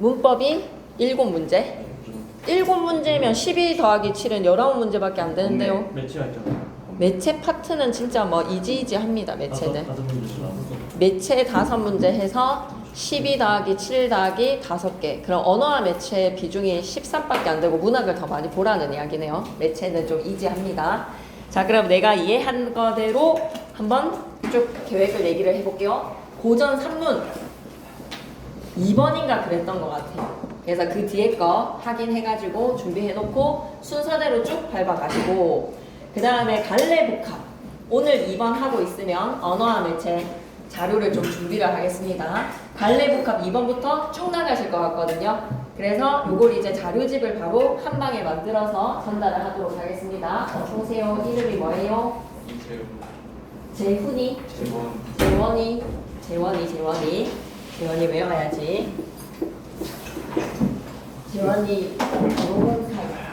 문법이 7문제. 7문제면 12 더하기 7은 19문제밖에 안 되는데요. 매치가 있잖아요. 매체 파트는 진짜 뭐 이지이지합니다. 매체는. 다섯 문제씩 매체 5문제 해서 12 더하기 7 더하기 5개. 그럼 언어와 매체의 비중이 13밖에 안 되고 문학을 더 많이 보라는 이야기네요. 매체는 좀 이지합니다. 자, 그럼 내가 이해한 거대로 한번 쭉 계획을 얘기를 해볼게요. 고전 3문 2번인가 그랬던 것 같아요. 그래서 그 뒤에 거 확인해가지고 준비해놓고 순서대로 쭉 밟아가시고, 그 다음에 갈래복합 오늘 2번 하고 있으면 언어와 매체 자료를 좀 준비를 하겠습니다. 갈래복합 2번부터 쭉 나가실 것 같거든요. 그래서 요걸 이제 자료집을 바로 한 방에 만들어서 전달을 하도록 하겠습니다. 어서오세요. 이름이 뭐예요? 재훈이, 재원이 외워야지. 재원이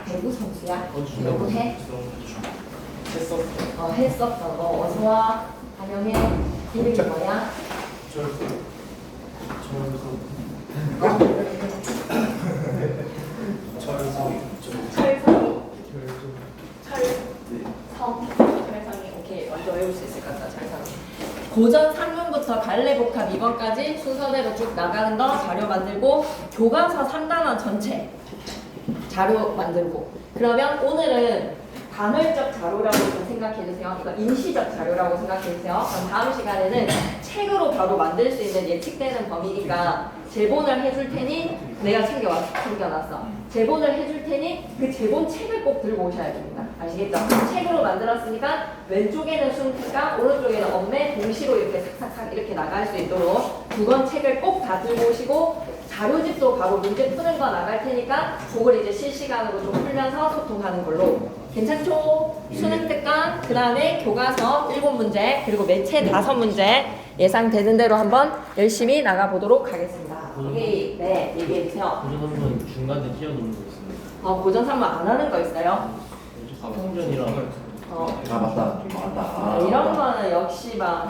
배구 선수야. 배구 해? 했었어. 너 어서와. 환영해. 이름이 뭐야? 철성이. 오케이. 먼저 외울 수 있을 것 같다. 철성이. 고전 3문부터 갈래복합 2번까지 순서대로 쭉 나가는 거 자료 만들고, 교과서 3단원 전체 자료 만들고. 그러면 오늘은 간헐적 자료라고 좀 생각해주세요. 이거 임시적 자료라고 생각해주세요. 그럼 다음 시간에는 책으로 바로 만들 수 있는 예측되는 범위니까 제본을 해줄 테니, 내가 챙겨놨어. 제본을 해줄 테니 그 제본 책을 꼭 들고 오셔야 됩니다. 아시겠죠? 책으로 만들었으니까 왼쪽에는 순서가, 오른쪽에는 엄매, 동시로 이렇게 삭삭삭 이렇게 나갈 수 있도록 두 권 책을 꼭 다 들고 오시고, 자료집도 바로 문제 푸는 거 나갈 테니까 그걸 이제 실시간으로 좀 풀면서 소통하는 걸로. 괜찮죠? 수능 특강, 그 다음에 교과서 7문제, 그리고 매체 5문제 예상되는 대로 한번 열심히 나가보도록 하겠습니다. 오케이. 네, 얘기해주세요. 고전 한번 중간에 띄워놓는 거 있습니다. 고전 3문 안 하는 거 있어요? 수평전이랑 맞다. 이런 거는 역시 막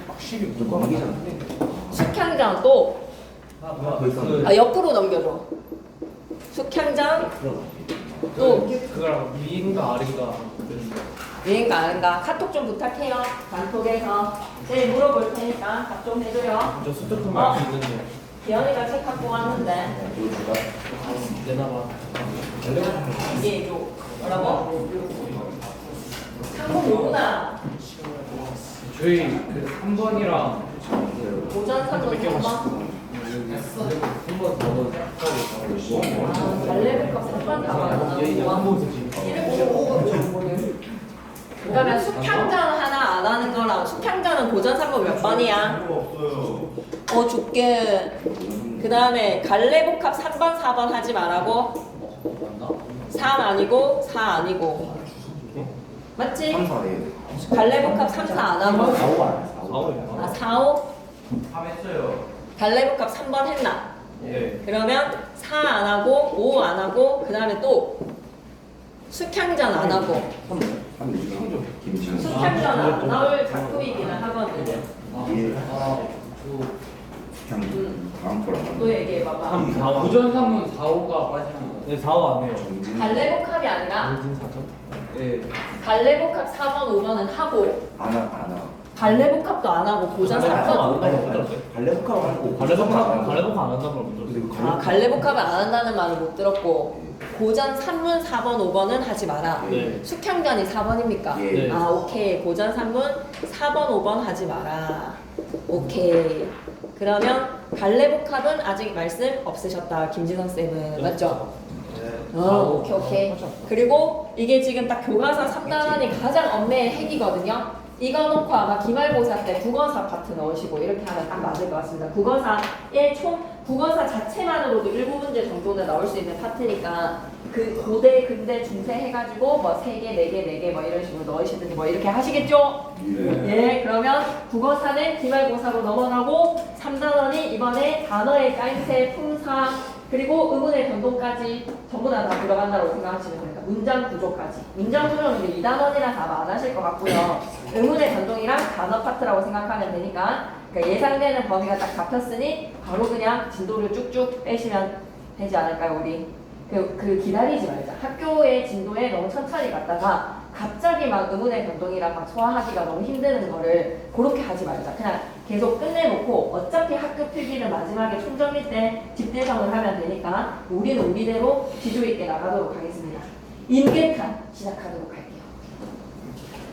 확실히 무조건 하기 전에. 숙향전 또 옆으로 넘겨줘. 숙향전 또 그거랑 위인가 아래인가 유행가 아닌가 카톡 좀 부탁해요. 단톡에서 제일 물어볼 테니까 답 좀 해줘요. 저 수특한 말도 있는데 기현이가 책 갖고 왔는데 내놔봐. 이게 요 뭐라고? 상품 뭐구나. 저희 그 3번이랑 고전 상품 한번. 한번 더 달래백컵 3번 가봐요. 그러면 숙향전 하나 안 하는 거랑, 숙향전은 고전 3번 몇 번이야? 줄게. 그 다음에 갈래복합 3번 4번 하지 말라고. 3 아니고 4 아니고 맞지? 3, 4네. 갈래복합 3, 4 안 하고 4호 4, 5? 했어요. 갈래복합 3번 했나? 예. 그러면 4 안 하고 5 안 하고, 그 다음에 또 숙향전 안 하고. 숙향전 안 나올 작품이기는 하거든요. 또 얘기해봐봐. 고전 3문 4호가 빠지는 거. 네, 4호 안 해요. 갈래복합이 아니라 예. 갈래복합 4번 5번은 하고, 갈래복합도 안 하고 고전 3번. 갈래복합 하고 갈래복합 안 한다고 못 들었어요. 갈래복합을 안 한다는 말을 못 들었고, 고전 3문 4번 5번은 하지 마라. 네. 숙향전이 4번입니까? 예. 오케이. 고전 3문 4번 5번 하지 마라. 오케이. 그러면 갈래복합은 아직 말씀 없으셨다, 김진성 쌤은. 맞죠? 오케이. 그리고 이게 지금 딱 교과서 3단원이 가장 엄매의 핵이거든요. 이거 놓고 아마 기말고사 때 국어사 파트 넣으시고 이렇게 하면 딱 맞을 것 같습니다. 국어사 자체만으로도 7문제 정도는 나올 수 있는 파트니까, 그 고대, 근대, 중세 해가지고 뭐 3개, 4개, 4개 뭐 이런 식으로 넣으시든지 뭐 이렇게 하시겠죠? 예, 그러면 국어사는 기말고사로 넘어가고 3단원이 이번에 단어의 까임새, 품사, 그리고 의문의 변동까지 전부 다 들어간다고 생각하시면 됩니다. 문장 구조까지. 문장 구조는 이제 2단원이라 다 안 하실 것 같고요. 의문의 변동이랑 단어 파트라고 생각하면 되니까 그러니까 예상되는 범위가 딱 잡혔으니 바로 그냥 진도를 쭉쭉 빼시면 되지 않을까요, 우리? 그 기다리지 말자. 학교의 진도에 너무 천천히 갔다가 갑자기 막 의문의 변동이랑 막 소화하기가 너무 힘드는 거를 그렇게 하지 말자. 그냥 계속 끝내놓고 어차피 학교 필기는 마지막에 총정리 때 집대성을 하면 되니까 우리는 우리대로 지조 있게 나가도록 하겠습니다. 임계탄 시작하도록 할게요.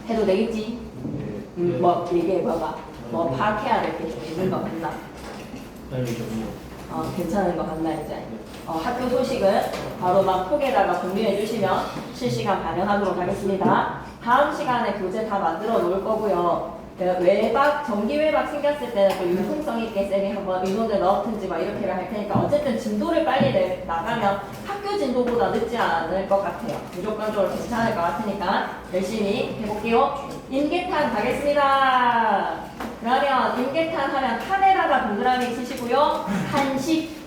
해도 되겠지? 뭐 얘기해봐봐. 뭐 파악해야 될 게 좀 있는 거 같나? 아니 저기 괜찮은 거 같나 이제? 학교 소식은 바로 막 톡에다가 공유해 주시면 실시간 반영하도록 하겠습니다. 다음 시간에 교재 다 만들어 놓을 거고요. 외박, 정기 외박 생겼을 때는 또 융통성 있게 쌤이 한번 의논을 넣든지 막 이렇게를 할 테니까 어쨌든 진도를 빨리 나가면 학교 진도보다 늦지 않을 것 같아요. 무조건적으로 괜찮을 것 같으니까 열심히 해볼게요. 임계탄 가겠습니다. 그러면 임계탄 하면 탄에다가 동그라미 치시고요. 탄식.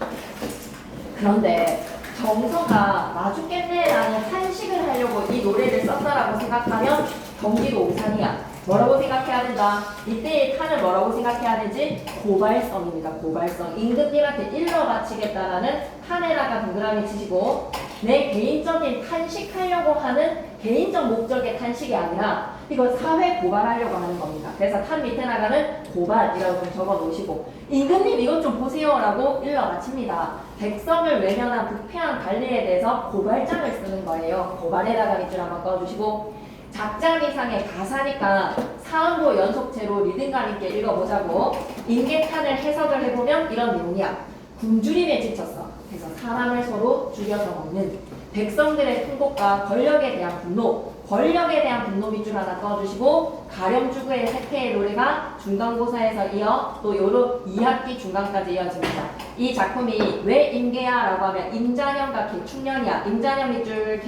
그런데 정서가 나죽겠네라는 탄식을 하려고 이 노래를 썼다라고 생각하면 경기도 오산이야. 뭐라고 생각해야 된다? 이때의 탄을 뭐라고 생각해야 되지? 고발성입니다. 고발성. 임금님한테 일러 바치겠다라는 탄에다가 동그라미 치시고 내 개인적인 탄식하려고 하는 개인적 목적의 탄식이 아니라 이거 사회 고발하려고 하는 겁니다. 그래서 탄 밑에 나가는 고발이라고 좀 적어 놓으시고 임금님 이것 좀 보세요라고 일러 바칩니다. 백성을 외면한 부패한 관리에 대해서 고발장을 쓰는 거예요. 고발에다가 밑줄 한번 꺼주시고 작장 이상의 가사니까 사음도 연속체로 리듬감 있게 읽어보자고. 임계탄을 해석을 해보면 이런 내용이야. 굶주림에 지쳤어. 그래서 사람을 서로 죽여서 먹는 백성들의 통곡과 권력에 대한 분노, 권력에 대한 분노 밑줄 하나 꺼주시고 가렴주구의 세태의 노래가 중간고사에서 이어 또 요로 2학기 중간까지 이어집니다. 이 작품이 왜 임계야? 라고 하면 임자년과 개축년이야. 임자년 밑줄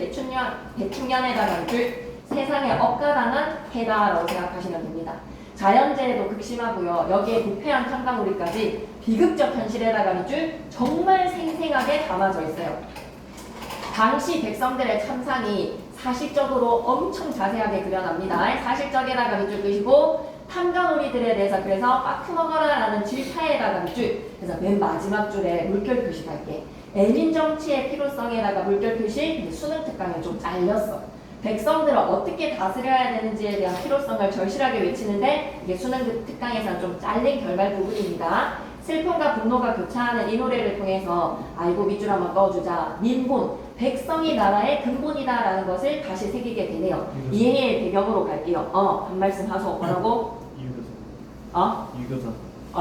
개축년에다가 밑줄 세상에 억가당한 해다라고 생각하시면 됩니다. 자연재해도 극심하고요. 여기에 부패한 탄광우리까지 비극적 현실에다가 밑줄 정말 생생하게 담아져 있어요. 당시 백성들의 참상이 사실적으로 엄청 자세하게 그려납니다. 사실적에다가 밑줄 끄시고 탐관오리들에 대해서 그래서 빠크먹어라 라는 질타에다가 밑줄. 그래서 맨 마지막 줄에 물결 표시할게. 애민정치의 필요성에다가 물결 표시. 수능 특강에 좀 잘렸어. 백성들을 어떻게 다스려야 되는지에 대한 필요성을 절실하게 외치는데 이게 수능 특강에서는 좀 잘린 결말 부분입니다. 슬픔과 분노가 교차하는 이 노래를 통해서 아이고 밑줄 한번 꺼주자. 민본, 백성이 나라의 근본이다라는 것을 다시 새기게 되네요. 이해의 배경으로 갈게요. 한 말씀 하소. 뭐라고? 유교사.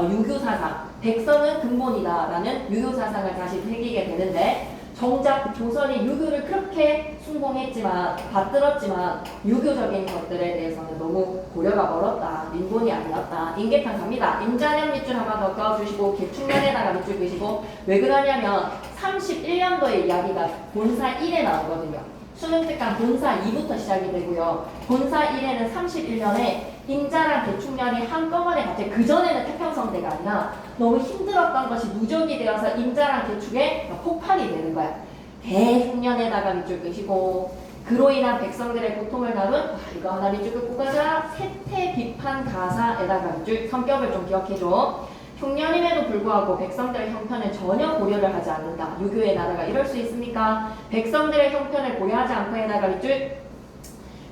유교사상. 백성은 근본이다라는 유교사상을 다시 새기게 되는데 정작 조선이 유교를 그렇게 숭봉했지만 받들었지만 유교적인 것들에 대해서는 너무 고려가 멀었다. 민본이 아니었다. 임계탄 갑니다. 임자년 밑줄 한번 더 꺼주시고 개축년에다가 밑줄 그시고 왜 그러냐면 31년도의 이야기가 본사 1에 나오거든요. 수능특강 본사 2부터 시작이 되고요. 본사 1에는 31년에 임자랑 개축년이 한꺼번에 갑자기 그전에는 태평성대가 아니라 너무 힘들었던 것이 누적이 되어서 임자랑 개축에 폭발이 되는 거야. 대흉년에다가 밑줄 끄시고 그로 인한 백성들의 고통을 다룬 이거 하나 밑줄 끄고 가자. 세태 비판 가사에다가 밑줄. 성격을 좀 기억해줘. 흉년임에도 불구하고 백성들의 형편을 전혀 고려를 하지 않는다. 유교의 나라가 이럴 수 있습니까? 백성들의 형편을 고려하지 않고 에다가 밑줄.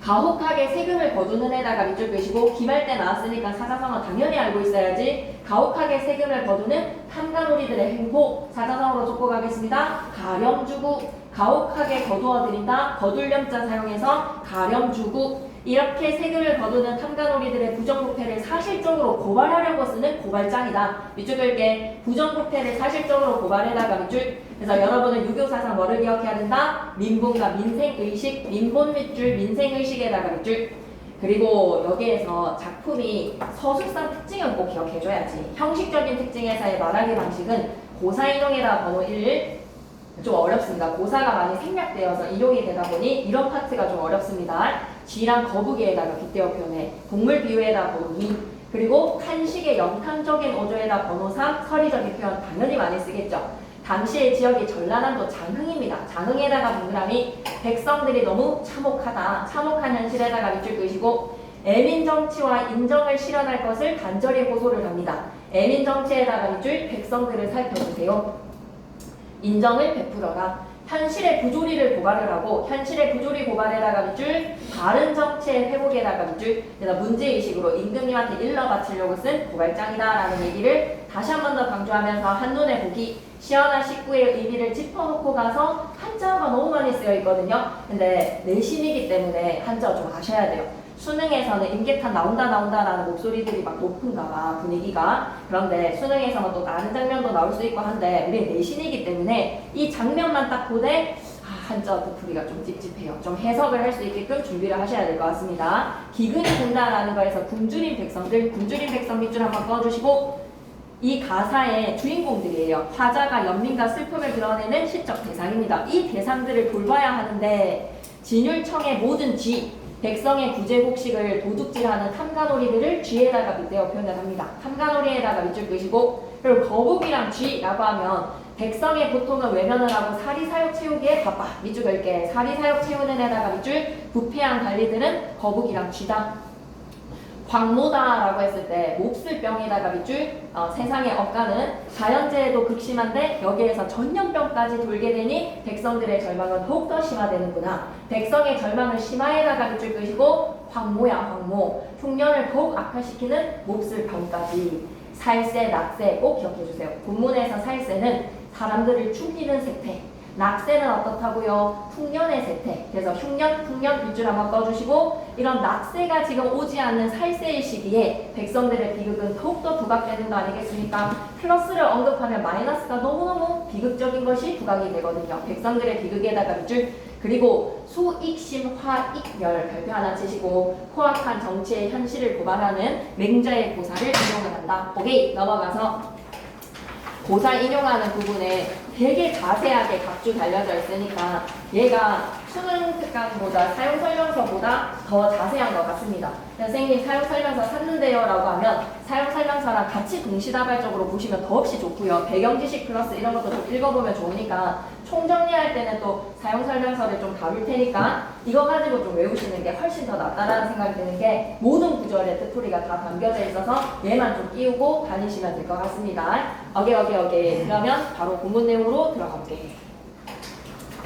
가혹하게 세금을 거두는 에다가 밑줄 끄시고 기말 때 나왔으니까 사자성어 당연히 알고 있어야지. 가혹하게 세금을 거두는 탐관오리들의 행복 사자성어로 쫓고 가겠습니다. 가렴주구. 가혹하게 거두어드린다. 거둘렴자 사용해서 가렴주구. 이렇게 세금을 거두는 탐관오리들의 부정부패를 사실적으로 고발하려고 쓰는 고발장이다. 밑줄 그을게. 부정부패를 사실적으로 고발해다가 밑줄. 그래서 여러분은 유교사상 뭐를 기억해야 된다? 민본과 민생의식, 민본 밑줄, 민생의식에다가 밑줄. 그리고 여기에서 작품이 서술상 특징을 꼭 기억해줘야지. 형식적인 특징에서의 말하기 방식은 고사인용에다 번호 1. 좀 어렵습니다. 고사가 많이 생략되어서 이용이 되다 보니 이런 파트가 좀 어렵습니다. 쥐랑 거북이에다가 빗대어 표현해. 동물 비유에다 번호 2. 그리고 한식의 영탄적인 어조에다 번호 3. 서리적인 표현 당연히 많이 쓰겠죠. 당시의 지역이 전라남도 장흥입니다. 장흥에다가 동그라미. 백성들이 너무 참혹하다. 참혹한 현실에다가 밑줄 끄시고 애민정치와 인정을 실현할 것을 간절히 호소를 합니다. 애민 정치에다가 밑줄 백성들을 살펴주세요. 인정을 베풀어라. 현실의 부조리를 고발을 하고 현실의 부조리 고발에다가 밑줄 바른 정치의 회복에다가 밑줄 그래서 문제의식으로 임금님한테 일러 바치려고 쓴 고발장이다라는 얘기를 다시 한 번 더 강조하면서 한눈에 보기 시원한 식구의 의미를 짚어놓고 가서 한자어가 너무 많이 쓰여 있거든요. 근데 내신이기 때문에 한자어 좀 아셔야 돼요. 수능에서는 임계탄 나온다라는 목소리들이 막 높은가 봐 분위기가. 그런데 수능에서는 또 다른 장면도 나올 수 있고 한데 우리 내신이기 때문에 이 장면만 딱 보되 한자어 뜻풀이가 좀 찝찝해요. 좀 해석을 할 수 있게끔 준비를 하셔야 될 것 같습니다. 기근이 된다라는 거에서 굶주린 백성들, 굶주린 백성 밑줄 한번 꺼주시고 이 가사의 주인공들이에요. 화자가 연민과 슬픔을 드러내는 시적 대상입니다. 이 대상들을 돌봐야 하는데 진율청의 모든 쥐 백성의 구제복식을 도둑질하는 탐관오리들을 쥐에다가 빗대어 표현을 합니다. 탐관오리에다가 밑줄 끄시고 그리고 거북이랑 쥐라고 하면 백성의 고통을 외면을 하고 사리사욕 채우기에 바빠. 밑줄 그을게. 사리사욕 채우는 애다가 밑줄 부패한 관리들은 거북이랑 쥐다. 광모다라고 했을 때 몹쓸 병에다가 밑줄 세상의 억가는 자연재해도 극심한데 여기에서 전염병까지 돌게 되니 백성들의 절망은 더욱더 심화되는구나. 백성의 절망을 심화에다가 밑줄 끄시고 황모야 황모 흉년을 더욱 악화시키는 몹쓸 병까지. 살세 낙세 꼭 기억해주세요. 본문에서 살세는 사람들을 죽이는 세태, 낙세는 어떻다고요? 흉년의 세태. 그래서 흉년 밑줄 한번 꺼주시고 이런 낙세가 지금 오지 않는 살세의 시기에 백성들의 비극은 더욱더 부각되는 거 아니겠습니까? 플러스를 언급하면 마이너스가 너무너무 비극적인 것이 부각이 되거든요. 백성들의 비극에다가 밑줄 그리고 수익심 화익멸 발표 하나 치시고 포악한 정치의 현실을 고발하는 맹자의 고사를 인용을 한다. 오케이 넘어가서 고사 인용하는 부분에 되게 자세하게 각주 달려져 있으니까 얘가 수능 특강보다 사용 설명서보다 더 자세한 것 같습니다. 선생님 사용 설명서 샀는데요 라고 하면 사용 설명서랑 같이 동시다발적으로 보시면 더없이 좋고요. 배경 지식 플러스 이런 것도 좀 읽어보면 좋으니까 총정리할 때는 또 사용 설명서를 좀 다룰 테니까 이거 가지고 좀 외우시는 게 훨씬 더 낫다라는 생각이 드는 게 모든 구절의 뜻풀이가 다 담겨져 있어서 얘만 좀 끼우고 다니시면 될 것 같습니다. 오케이. 그러면 바로 본문 내용으로 들어가 볼게요.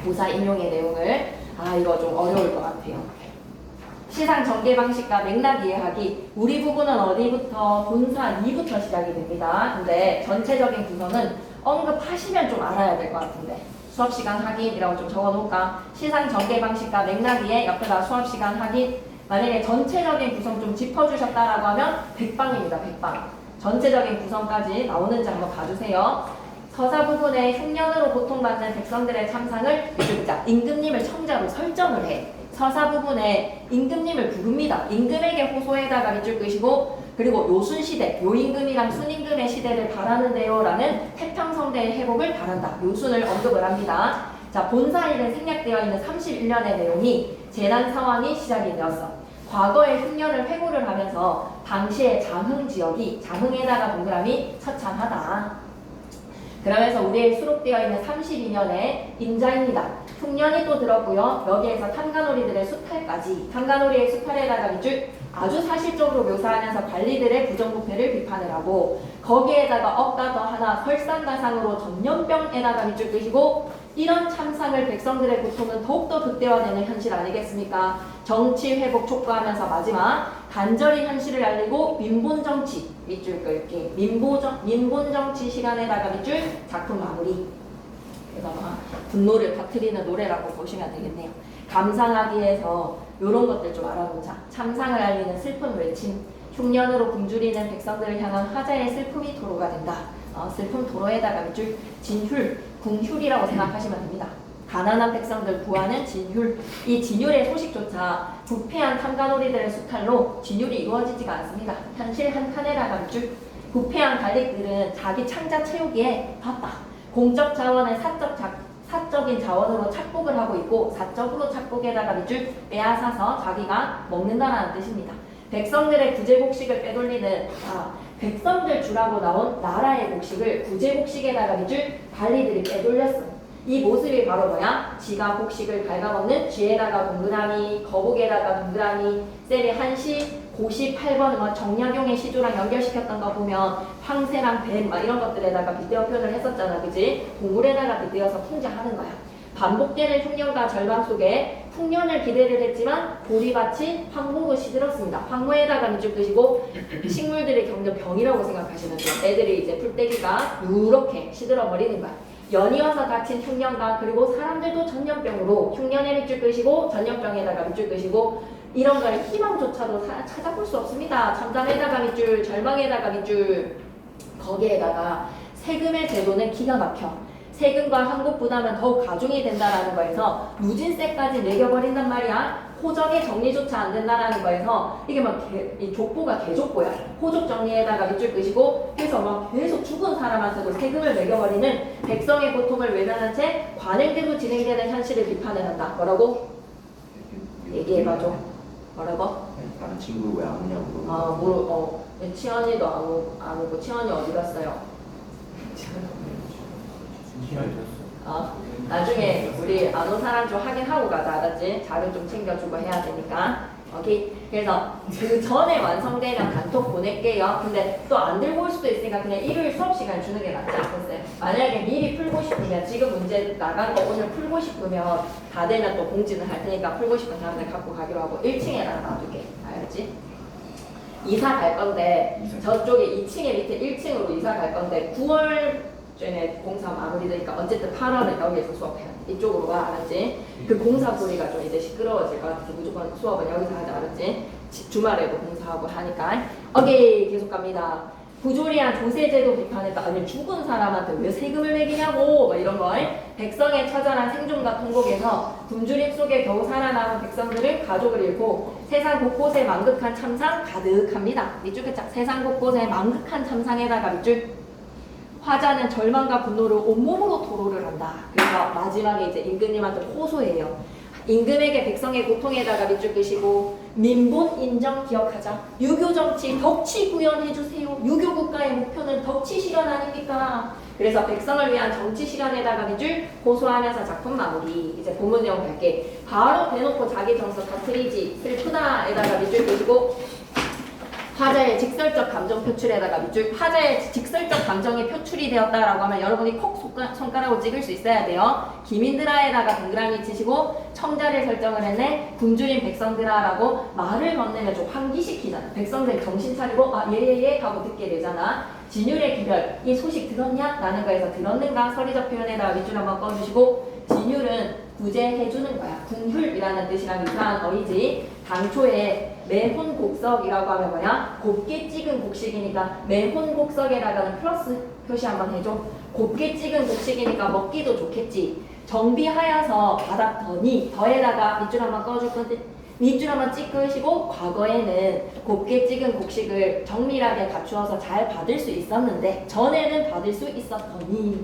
고사 인용의 내용을 이거 좀 어려울 것 같아요. 시상 전개 방식과 맥락 이해하기. 우리 부분은 어디부터? 본사 2부터 시작이 됩니다. 근데 전체적인 구성은 언급하시면 좀 알아야 될 것 같은데 수업시간 확인이라고 좀 적어놓을까? 시상 전개 방식과 맥락 이해 옆에다 수업시간 확인. 만약에 전체적인 구성 좀 짚어주셨다라고 하면 100방입니다. 100방. 전체적인 구성까지 나오는지 한번 봐주세요. 서사 부분에 흉년으로 고통받는 백성들의 참상을 밑줄자 임금님을 청자로 설정을 해. 서사 부분에 임금님을 부릅니다. 임금에게 호소에다가 밑줄 끄시고 그리고 요순시대, 요임금이랑 순임금의 시대를 바라는데요 라는 태평성대의 회복을 바란다. 요순을 언급을 합니다. 자, 본사일에 생략되어 있는 31년의 내용이 재난 상황이 시작이 되었어. 과거의 흉년을 회고를 하면서 당시의 장흥 지역이 장흥에다가 동그라미 처참하다. 그러면서 우리의 수록되어 있는 32년의 임자입니다. 흉년이 또 들었고요. 여기에서 탐관오리들의 수탈까지 탐관오리의 수탈에다가 밑줄 아주 사실적으로 묘사하면서 관리들의 부정부패를 비판을 하고 거기에다가 억가 더 하나 설상가상으로 전염병에다가 밑줄 끄시고 이런 참상을 백성들의 고통은 더욱더 극대화되는 현실 아니겠습니까? 정치 회복 촉구하면서 마지막 간절히 현실을 알리고 민본정치 밑줄 끌기 민본정치 시간에다가 밑줄 작품 마무리. 그래서 분노를 터뜨리는 노래라고 보시면 되겠네요. 감상하기에서 이런 것들 좀 알아보자. 참상을 알리는 슬픈 외침 흉년으로 굶주리는 백성들을 향한 화자의 슬픔이 도로가 된다. 슬픔 도로에다가 밑줄 진휼 궁휼이라고 생각하시면 됩니다. 가난한 백성들 구하는 진휼. 이 진휼의 소식조차 부패한 탐관오리들의 수탈로 진휼이 이루어지지가 않습니다. 현실 한 칸에다가 밑줄. 부패한 관리들은 자기 창자 채우기에 바빠. 공적 자원을 사적인 자원으로 착복을 하고 있고 사적으로 착복에다가 밑줄 빼앗아서 자기가 먹는다라는 뜻입니다. 백성들의 구제복식을 빼돌리는 백성들 주라고 나온 나라의 복식을 구제복식에다가 밑줄 관리들이 빼돌렸어. 이 모습이 바로 뭐야? 지가 복식을 갉아먹는 쥐에다가 동그라미, 거북에다가 동그라미, 셀이 한시, 고시 8번 뭐 정약용의 시조랑 연결시켰던 거 보면 황새랑 뱀 막 이런 것들에다가 빗대어 표현을 했었잖아, 그지? 동물에다가 빗대어서 풍자하는 거야. 반복되는 흉년과 절망 속에 풍년을 기대를 했지만 보리밭이 황무로 시들었습니다. 황무에다가 밑줄 끄시고 식물들이 겪는 병이라고 생각하시면 돼요. 애들이 이제 풀떼기가 이렇게 시들어 버리는 거야. 연이어서 닥친 흉년과 그리고 사람들도 전염병으로 흉년에 밑줄 끄시고 전염병에다가 밑줄 끄시고 이런 걸 희망조차도 찾아볼 수 없습니다. 잠잠에다가 밑줄, 절망에다가 밑줄, 거기에다가 세금의 제도는 기가 막혀. 세금과 한국 부담은 더욱 가중이 된다라는 거에서 누진세까지 매겨버린단 말이야. 호적의 정리조차 안 된다라는 거에서 이게 막 이 족보가 개족보야. 호적 정리에다가 밑줄 끄시고 해서 막 계속 죽은 사람한테도 세금을 매겨버리는 백성의 고통을 외면한 채 관행대로 진행되는 현실을 비판을 한다. 뭐라고? 얘기해봐줘. 뭐라고? 다른 친구 왜 안 오냐고. 치현이도 안 오고 치현이 어디 갔어요? 나중에 우리 안 온 사람 좀 확인하고 가자, 알았지? 자료 좀 챙겨주고 해야 되니까. 오케이? 그래서 그 전에 완성되면 단톡 보낼게요. 근데 또 안 들고 올 수도 있으니까 그냥 일요일 수업 시간 주는 게 낫지 않겠어요? 만약에 미리 풀고 싶으면 지금 문제 나간 거 오늘 풀고 싶으면 다 되면 또 공지는 할 테니까 풀고 싶은 사람들 갖고 가기로 하고 1층에다가 놔둘게. 알았지? 이사 갈 건데 저쪽에 2층에 밑에 1층으로 이사 갈 건데 9월 전에 공사 마무리되니까 어쨌든 8월은 여기에서 수업해야 돼. 이쪽으로 와, 알았지? 그 공사 소리가 좀 이제 시끄러워질 것 같아서 무조건 수업은 여기서 하자, 알았지? 주말에도 공사하고 하니까. 오케이, 계속 갑니다. 부조리한 조세제도 비판했다. 아니 죽은 사람한테 왜 세금을 매기냐고 뭐 이런 걸. 백성의 처절한 생존과 통곡에서 굶주림 속에 겨우 살아남은 백성들을 가족을 잃고 세상 곳곳에 망극한 참상 가득합니다. 밑줄 끝짝 세상 곳곳에 망극한 참상에다가 밑줄 화자는 절망과 분노를 온몸으로 토로를 한다. 그래서 마지막에 이제 임금님한테 호소해요. 임금에게 백성의 고통에다가 밑줄 끄시고 민본 인정 기억하자. 유교 정치 덕치 구현해 주세요. 유교 국가의 목표는 덕치 실현 아닙니까? 그래서 백성을 위한 정치 실현에다가 밑줄 호소하면서 작품 마무리. 이제 본문 내용 갈게. 바로 대놓고 자기 정서 터트리지 슬프다에다가 밑줄 끄시고 화자의 직설적 감정 표출에다가 밑줄. 화자의 직설적 감정이 표출이 되었다라고 하면 여러분이 콕 손가락으로 찍을 수 있어야 돼요. 기민들아에다가 동그라미 치시고 청자를 설정을 했네. 굶주린 백성들아라고 말을 건네면 좀 환기시키잖아. 백성들이 정신 차리고 예예예 하고 듣게 되잖아. 진율의 기별, 이 소식 들었냐? 라는 거에서 들었는가? 서리적 표현에다가 밑줄 한번 꺼주시고 진율은 구제해주는 거야. 궁휼이라는 뜻이랑 유사한 어이지. 당초에 매혼곡석이라고 하면 뭐야? 곱게 찍은 곡식이니까 매혼곡석에다가는 플러스 표시 한번 해줘. 곱게 찍은 곡식이니까 먹기도 좋겠지. 정비하여서 받았더니 더에다가 밑줄 한번 꺼줄 건데 밑줄 한번 찍으시고 과거에는 곱게 찍은 곡식을 정밀하게 갖추어서 잘 받을 수 있었는데 전에는 받을 수 있었더니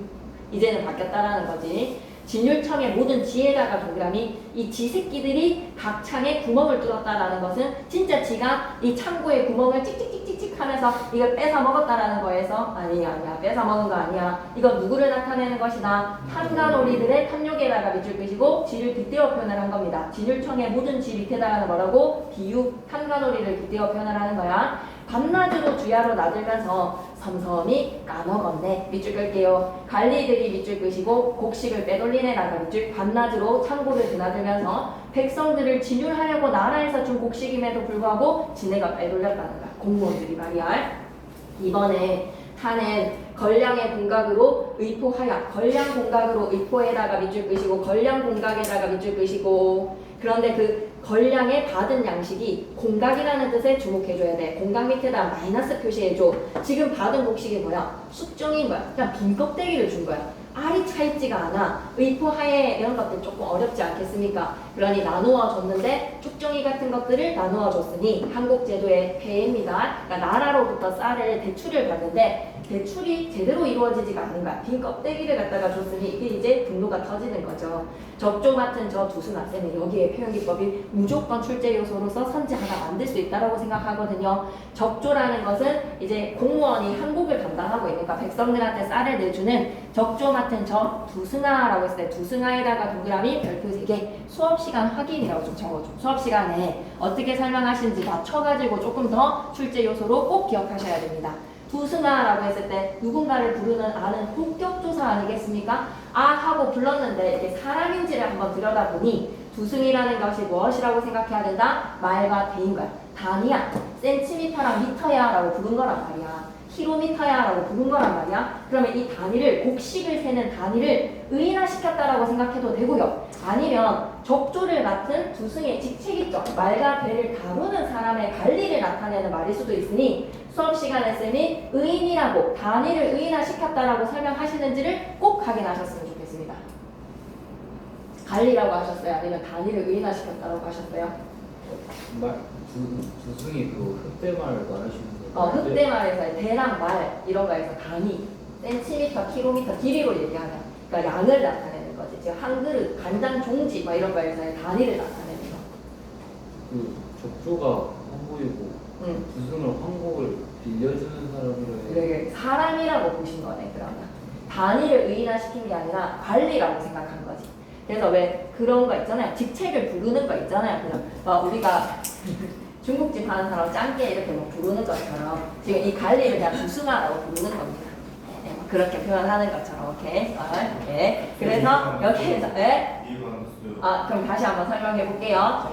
이제는 바뀌었다라는 거지. 진율청의 모든 지에다가 동그라미. 이 지새끼들이 각 창에 구멍을 뚫었다라는 것은 진짜 지가 이 창고에 구멍을 찍찍찍찍찍 하면서 이걸 뺏어 먹었다라는 거에서 아니야 뺏어 먹은 거 아니야. 이건 누구를 나타내는 것이다. 탐관오리들의 탐욕에다가 밑줄 끄시고 지를 빗대어 표현을 한 겁니다. 진율청의 모든 지 밑에다가는 뭐라고? 비유 탐관오리를 빗대어 표현을 하는 거야. 밤낮으로 주야로 나들면서 섬섬히 까먹었네. 밑줄 끌게요. 관리들이 밑줄 끄시고 곡식을 빼돌리네라가 밑줄. 밤낮으로 창고를 드나들면서 백성들을 진율하려고 나라에서 준 곡식임에도 불구하고 지네가 빼돌렸다는 거야. 공무원들이 말이야. 이번에 타는 걸량의 공각으로 의포하야. 걸량 공각으로 의포에다가 밑줄 끄시고 걸량 공각에다가 밑줄 끄시고. 그런데 그 걸량에 받은 양식이 공각이라는 뜻에 주목해줘야 돼. 공각 밑에다 마이너스 표시해줘. 지금 받은 곡식이 뭐야? 숙종인 거야. 그냥 빈 껍데기를 준 거야. 알이 차있지가 않아. 의포 하에 이런 것들 조금 어렵지 않겠습니까? 그러니 나누어 줬는데 쭉종이 같은 것들을 나누어 줬으니 한국 제도의 폐해입니다. 그러니까 나라로부터 쌀을 대출을 받는데 대출이 제대로 이루어지지가 않는 거야. 빈 껍데기를 갖다가 줬으니 이게 이제 분노가 터지는 거죠. 적조 같은 저 두수나쌤은 여기에 표현기법이 무조건 출제 요소로서 선지 하나 만들 수 있다라고 생각하거든요. 적조라는 것은 이제 공무원이 항복을 담당하고 있는 거야. 백성들한테 쌀을 내주는 적조 같은 저 두승아라고 했을 때 두승아에다가 동그라미 별표 3개 수업시간 확인이라고 좀 적어줘. 수업시간에 어떻게 설명하시는지 맞춰가지고 조금 더 출제 요소로 꼭 기억하셔야 됩니다. 두승아라고 했을 때 누군가를 부르는 아는 본격조사 아니겠습니까? 아 하고 불렀는데 이게 사람인지를 한번 들여다보니 두승이라는 것이 무엇이라고 생각해야 된다? 말과 대인 거야. 단위야. 센티미터랑 미터야 라고 부른 거란 말이야. 킬로미터야 라고 부른 거란 말이야. 그러면 이 단위를 곡식을 세는 단위를 의인화시켰다라고 생각해도 되고요. 아니면 적조를 맡은 두승의 직책이죠. 말과 배를 다루는 사람의 관리를 나타내는 말일 수도 있으니 수업 시간에 쌤이 의인이라고 단위를 의인화시켰다라고 설명하시는지를 꼭 확인하셨으면 좋겠습니다. 관리라고 하셨어요? 아니면 단위를 의인화시켰다라고 하셨어요? 두승이 그 흑대말 말하시는 거. 흑대말에서 대랑 말 이런 거에서 단위, 센티미터, 킬로미터, 길이로 얘기하면 그러니까 양을 나타내는 거지. 지금 한 그릇, 간장 종지 뭐 이런 거에서의 단위를 나타내는 거. 그 적조가 황보이고 두승을 황복을 빌려주는 사람이라. 그래, 사람이라고 보신 거네. 그러면 단위를 의인화시킨 게 아니라 관리라고 생각한 거지. 그래서 왜 그런 거 있잖아요. 직책을 부르는 거 있잖아요. 그냥 우리가 중국집 하는 사람 짱게 이렇게 뭐 부르는 것처럼 지금 이 관리를 그냥 두승아라고 부르는 겁니다. 네, 그렇게 표현하는 것처럼 오케이. 네. 그래서 여기에서 그럼 다시 한번 설명해 볼게요.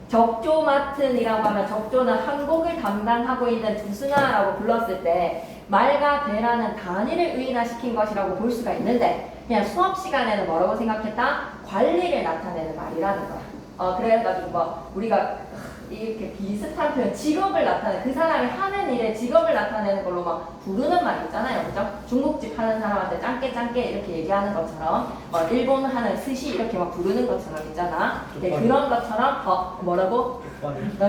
적조 맡은이라고 하면 적조는 항복을 담당하고 있는 두승아라고 불렀을 때 말과 배라는 단위를 의인화시킨 것이라고 볼 수가 있는데 그냥 수업 시간에는 뭐라고 생각했다? 관리를 나타내는 말이라는 거야. 그래가지고 뭐 우리가 이렇게 비슷한 표현, 직업을 나타내는 그 사람이 하는 일에 직업을 나타내는 걸로 막 부르는 말 있잖아요, 그죠? 중국집 하는 사람한테 짱깨 이렇게 얘기하는 것처럼, 일본 하는 스시 이렇게 막 부르는 것처럼 있잖아. 네, 그런 것처럼 뭐라고?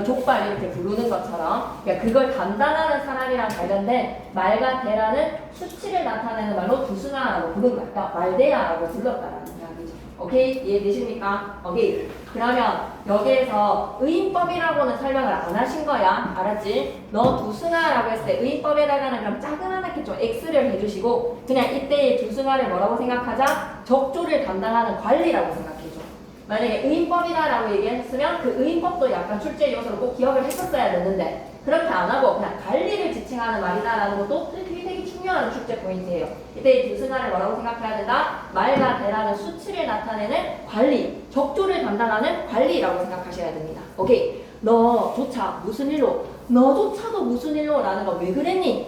족발 이렇게 부르는 것처럼, 그러니까 그걸 담당하는 사람이랑 관련된 말과 대라는 수치를 나타내는 말로 두승아라고 부른 거야. 그러니까 말대야라고 불렀다라는 이야기죠. 오케이? 이해되십니까? 오케이. 그러면 여기에서 의인법이라고는 설명을 안 하신 거야. 알았지? 너 두승아라고 했을 때 의인법에다가는 그럼 짜그만하게 좀 X를 해주시고 그냥 이때의 두승아를 뭐라고 생각하자? 적조를 담당하는 관리라고 생각해줘. 만약에 의인법이다라고 얘기했으면 그 의인법도 약간 출제 요소로 꼭 기억을 했었어야 되는데 그렇게 안 하고 그냥 관리를 지칭하는 말이다라는 것도 되게 중요한 출제 포인트예요. 이때 이 두승아를 뭐라고 생각해야 된다? 말과 대라는 수치를 나타내는 관리, 적조를 담당하는 관리라고 생각하셔야 됩니다. 오케이. 너조차 무슨 일로? 너조차도 무슨 일로? 라는 거 왜 그랬니?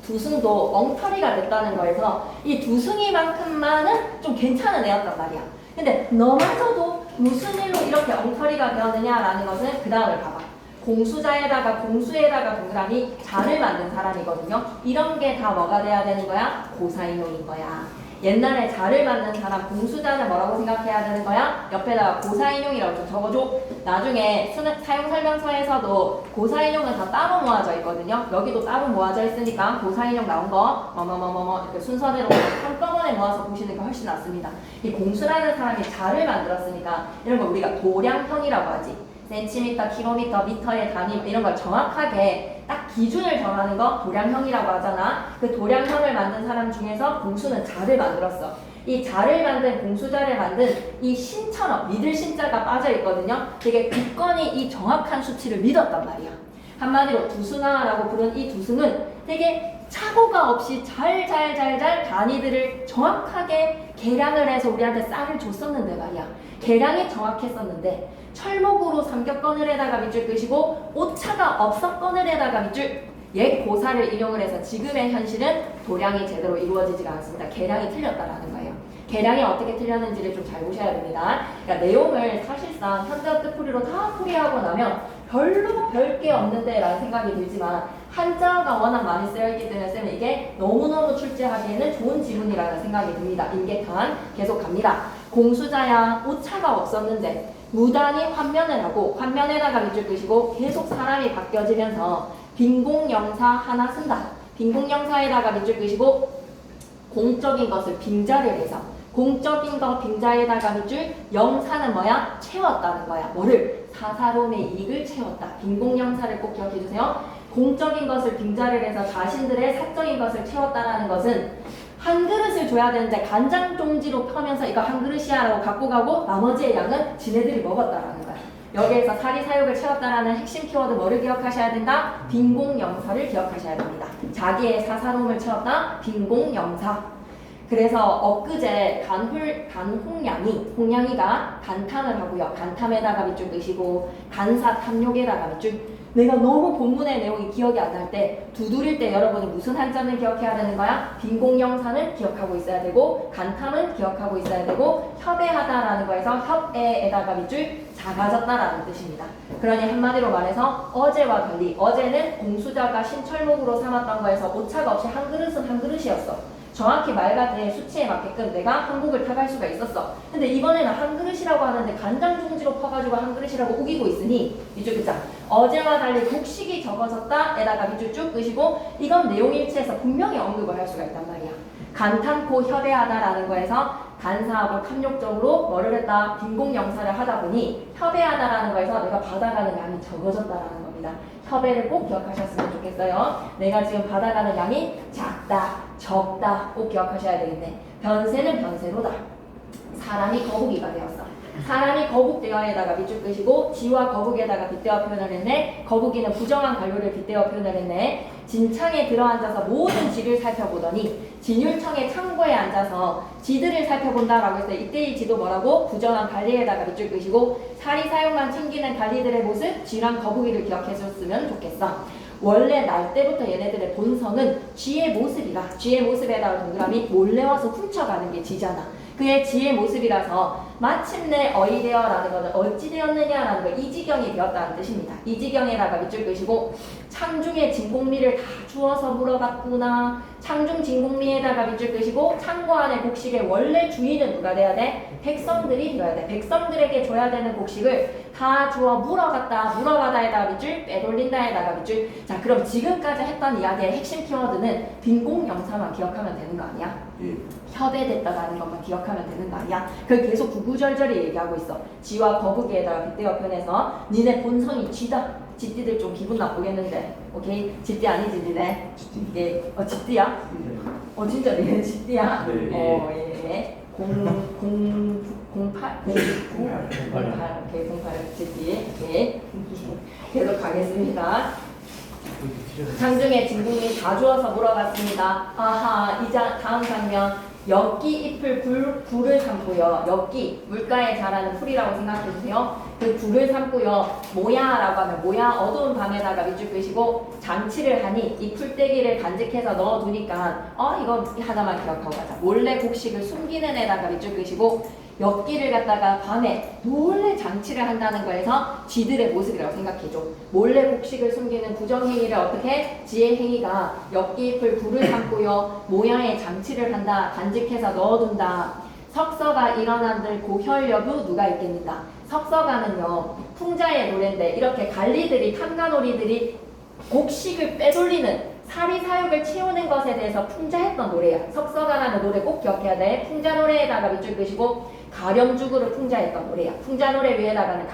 두승도 엉터리가 됐다는 거에서 이 두승이만큼만은 좀 괜찮은 애였단 말이야. 근데 너마저도 무슨 일로 이렇게 엉터리가 되었느냐라는 것은 그 다음을 봐봐. 공수자에다가 공수에다가 동그라미 자를 만든 사람이거든요. 이런 게 다 뭐가 돼야 되는 거야? 고사인용인 거야. 옛날에 자를 만든 사람 공수자는 뭐라고 생각해야 되는 거야? 옆에다가 고사인용이라고 좀 적어줘. 나중에 사용설명서에서도 고사인용은 다 따로 모아져 있거든요. 여기도 따로 모아져 있으니까 고사인용 나온 거 이렇게 순서대로 한꺼번에 모아서 보시는 게 훨씬 낫습니다. 이 공수라는 사람이 자를 만들었으니까 이런 걸 우리가 도량형이라고 하지. 센티미터, 킬로미터, 미터의 단위 이런 걸 정확하게 딱 기준을 정하는 거 도량형이라고 하잖아. 그 도량형을 만든 사람 중에서 공수는 자를 만들었어. 이 자를 만든 공수자를 만든 이 신처럼 믿을 신자가 빠져 있거든요. 되게 굳건히 이 정확한 수치를 믿었단 말이야. 한마디로 두승아라고 부른 이 두승은 되게 착오가 없이 잘 단위들을 정확하게 계량을 해서 우리한테 쌀을 줬었는데 말이야. 계량이 정확했었는데 철목으로 삼겹거늘에다가 밑줄 끄시고 오차가 없었거늘에다가 밑줄 옛 고사를 인용을 해서 지금의 현실은 도량이 제대로 이루어지지가 않습니다. 계량이 틀렸다라는 거예요. 계량이 어떻게 틀렸는지를 좀 잘 보셔야 됩니다. 그러니까 내용을 사실상 현자 뜻풀이로 다 풀이하고 나면 별로 별게 없는데 라는 생각이 들지만 한자어가 워낙 많이 쓰여있기 때문에 쌤은 이게 너무너무 출제하기에는 좋은 지문이라는 생각이 듭니다. 임계탄 계속 갑니다. 공수자야 오차가 없었는데 무단히 환면을 하고 환면에다가 밑줄 끄시고 계속 사람이 바뀌어지면서 빈공영사 하나 쓴다. 빈공명사에다가 밑줄 그시고 공적인 것을 빙자를 해서 공적인 거 빙자에다가 밑줄 영사는 뭐야? 채웠다는 거야. 뭐를? 사사로움의 이익을 채웠다. 빈공명사를 꼭 기억해 주세요. 공적인 것을 빙자를 해서 자신들의 사적인 것을 채웠다라는 것은 한 그릇을 줘야 되는데 간장종지로 펴면서 이거 한 그릇이야 라고 갖고 가고 나머지의 양은 지네들이 먹었다라는 거야. 여기에서 사리사욕을 채웠다라는 핵심 키워드 뭐를 기억하셔야 된다? 빈공영사를 기억하셔야 됩니다. 자기의 사사로움을 채웠다? 빈공영사. 그래서 엊그제 홍양이가 간탐을 하고요. 간탐에다가 밑줄 끄시고 간사 탐욕에다가 밑줄. 내가 너무 본문의 내용이 기억이 안 날 때 두드릴 때 여러분이 무슨 한자는 기억해야 되는 거야? 빈공영사는 기억하고 있어야 되고 간탐은 기억하고 있어야 되고 협애하다라는 거에서 협애에다가 밑줄 작아졌다라는 뜻입니다. 그러니 한마디로 말해서 어제와 달리 어제는 공수자가 신철목으로 삼았던 거에서 오차가 없이 한 그릇은 한 그릇이었어. 정확히 말과 대 수치에 맞게끔 내가 한국을 타갈 수가 있었어. 근데 이번에는 한 그릇이라고 하는데 간장종지로 퍼가지고 한 그릇이라고 우기고 있으니 밑줄 끄자. 어제와 달리 곡식이 적어졌다 에다가 밑줄 쭉 끄시고 이건 내용일치해서 분명히 언급을 할 수가 있단 말이야. 간탐코 협애하다라는 거에서 간사하고 탐욕적으로 뭐를 했다? 빈공영사를 하다 보니 협애하다라는 거에서 내가 받아가는 양이 적어졌다라는 겁니다. 협애를 꼭 기억하셨으면 좋겠어요. 내가 지금 받아가는 양이 작다, 적다 꼭 기억하셔야 되겠네. 변세는 변세로다. 사람이 거북이가 되었어. 사람이 거북되어에다가 밑줄 끄시고 지와 거북에다가 빗대어 표현을 했네. 거북이는 부정한 관료를 빗대어 표현을 했네. 진창에 들어앉아서 모든 지를 살펴보더니 진율청의 창고에 앉아서 지들을 살펴본다라고 해서 이때의 지도 뭐라고? 부정한 관리에다가 밑줄 끄시고 사리사욕만 챙기는 관리들의 모습 쥐랑 거북이를 기억해줬으면 좋겠어. 원래 날 때부터 얘네들의 본성은 쥐의 모습이라 쥐의 모습에다가 동그라미 몰래 와서 훔쳐가는 게 쥐잖아. 그의 지의 모습이라서 마침내 어이되어라는 것은 어찌 되었느냐라는 거 이지경이 되었다는 뜻입니다. 이지경에다가 밑줄 끄시고 창중의 진공미를 다 주워서 물어봤구나. 창중 진공미에다가 밑줄 끄시고 창고 안의 곡식의 원래 주인은 누가 돼야 돼? 백성들이 되어야 돼. 백성들에게 줘야 되는 곡식을 다 주워 물어가다에다가 밑줄 빼돌린다에다가 밑줄. 자 그럼 지금까지 했던 이야기의 핵심 키워드는 빈공영사만 기억하면 되는 거 아니야? 예. 협의됐다라는 것만 기억하면 되는 거 아니야? 그걸 계속 구구절절히 얘기하고 있어. 지와 거북이에다가 빗대어 표현해서 니네 본성이 쥐다. 쥐띠들 좀 기분 나쁘겠는데 오케이? 쥐띠 아니지 니네? 쥐띠. 예. 쥐띠야? 진짜 니네 쥐띠야? 네. 예. 08 오케이 08 쥐띠 예. 계속 가겠습니다. 장중에 진국이 다 주워서 물어봤습니다. 아하, 다음 장면. 엽기 잎을 굴을 삼고요. 엽기, 물가에 자라는 풀이라고 생각해주세요. 그 굴을 삼고요. 모야라고 하면 모야 어두운 밤에다가 밑줄 끄시고 장치를 하니 이 풀떼기를 간직해서 넣어두니까 이거 하나만 기억하고 가자. 몰래 곡식을 숨기는 애다가 밑줄 끄시고 엽기를 갖다가 밤에 몰래 장치를 한다는 거에서 쥐들의 모습이라고 생각해줘. 몰래 곡식을 숨기는 부정행위를 어떻게? 지의 행위가 엽기잎을 굴을 삼고요. 모양의 장치를 한다. 간직해서 넣어둔다. 석서가 일어난들 고혈여부 누가 있겠는가? 석서가는요. 풍자의 노래인데 이렇게 관리들이 탐관오리들이 곡식을 빼돌리는 사리사욕을 채우는 것에 대해서 풍자했던 노래야. 석서가라는 노래 꼭 기억해야 돼. 풍자 노래에다가 밑줄 끄시고 가렴주구를 풍자했던 노래야. 풍자 노래 위에다가는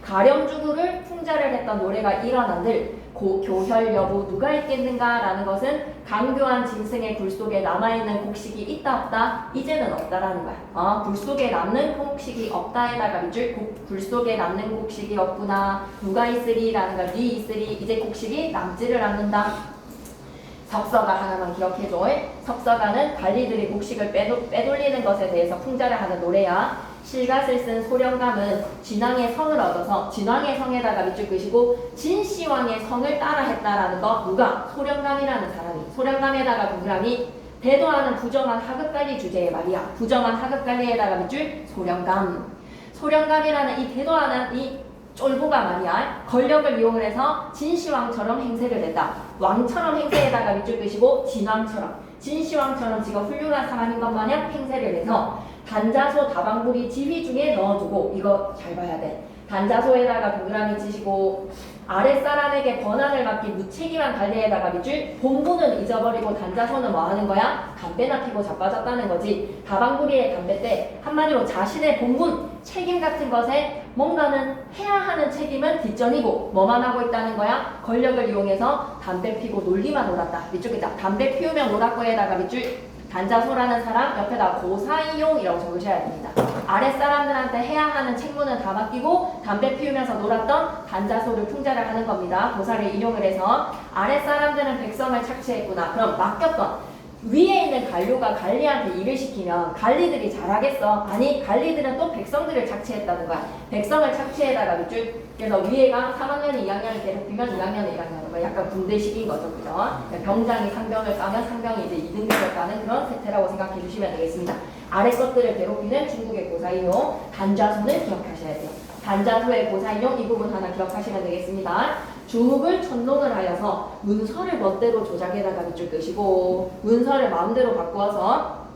가렴주구를 풍자를 했던 노래가 일어난들 교혈 여부 누가 있겠는가 라는 것은 강교한 짐승의 굴 속에 남아있는 곡식이 있다 없다? 이제는 없다라는 거야. 굴 속에 남는 곡식이 없다에다가 밑줄 굴 속에 남는 곡식이 없구나. 누가 있으리 라는 거야. 네 있으리. 이제 곡식이 남지를 않는다. 석서가 하나만 기억해줘. 석서가는 관리들이 곡식을 빼돌리는 것에 대해서 풍자를 하는 노래야. 실갓을 쓴 소령감은 진왕의 성을 얻어서 진왕의 성에다가 밑줄 끄시고 진시황의 성을 따라했다라는 거 누가? 소령감이라는 사람이. 소령감에다가 동그라미 대도하는 부정한 하급관리 주제의 말이야. 부정한 하급관리에다가 밑줄 소령감. 소령감이라는 이 대도하는 이 쫄보가 말이야. 권력을 이용을 해서 진시황처럼 행세를 했다. 왕처럼 행세에다가 밑줄 끄시고 진왕처럼 진시황처럼 지가 훌륭한 사람인 것 마냥 행세를 해서 단자소 다방부리 지휘 중에 넣어두고 이거 잘 봐야 돼. 단자소에다가 동그라미 치시고 아랫사람에게 권한을 맡기 무책임한 관리에다가 밑줄 본분은 잊어버리고 단자손은 뭐 하는 거야? 담배나 피고 자빠졌다는 거지. 다방구리의 담배 때 한마디로 자신의 본분, 책임 같은 것에 뭔가는 해야 하는 책임은 뒷전이고 뭐만 하고 있다는 거야? 권력을 이용해서 담배 피고 놀기만 놀았다. 밑줄 기자 담배 피우며 놀았고에다가 밑줄 단자소라는 사람 옆에다 고사이용이라고 적으셔야 됩니다. 아랫사람들한테 해야 하는 책무는 다 맡기고 담배 피우면서 놀았던 단자소를 풍자를 하는 겁니다. 고사를 인용을 해서 아랫사람들은 백성을 착취했구나. 그럼 맡겼던 위에 있는 관료가 관리한테 일을 시키면 관리들이 잘하겠어? 아니, 관리들은 또 백성들을 착취했다는 거야. 백성을 착취에다가 밑줄. 그래서 위에가 3학년이 2학년을 괴롭히면 2학년은 1학년인 거야. 약간 군대식인 거죠, 그죠? 병장이 상병을 까면 상병이 이제 2등급을 까는 그런 세태라고 생각해 주시면 되겠습니다. 아래 것들을 괴롭히는 중국의 고사이용, 단자소는 기억하셔야 돼요. 단자소의 고사이용 이 부분 하나 기억하시면 되겠습니다. 중국을 천론을 하여서 문서를 멋대로 조작에다가 밑줄 끄시고 문서를 마음대로 바꾸어서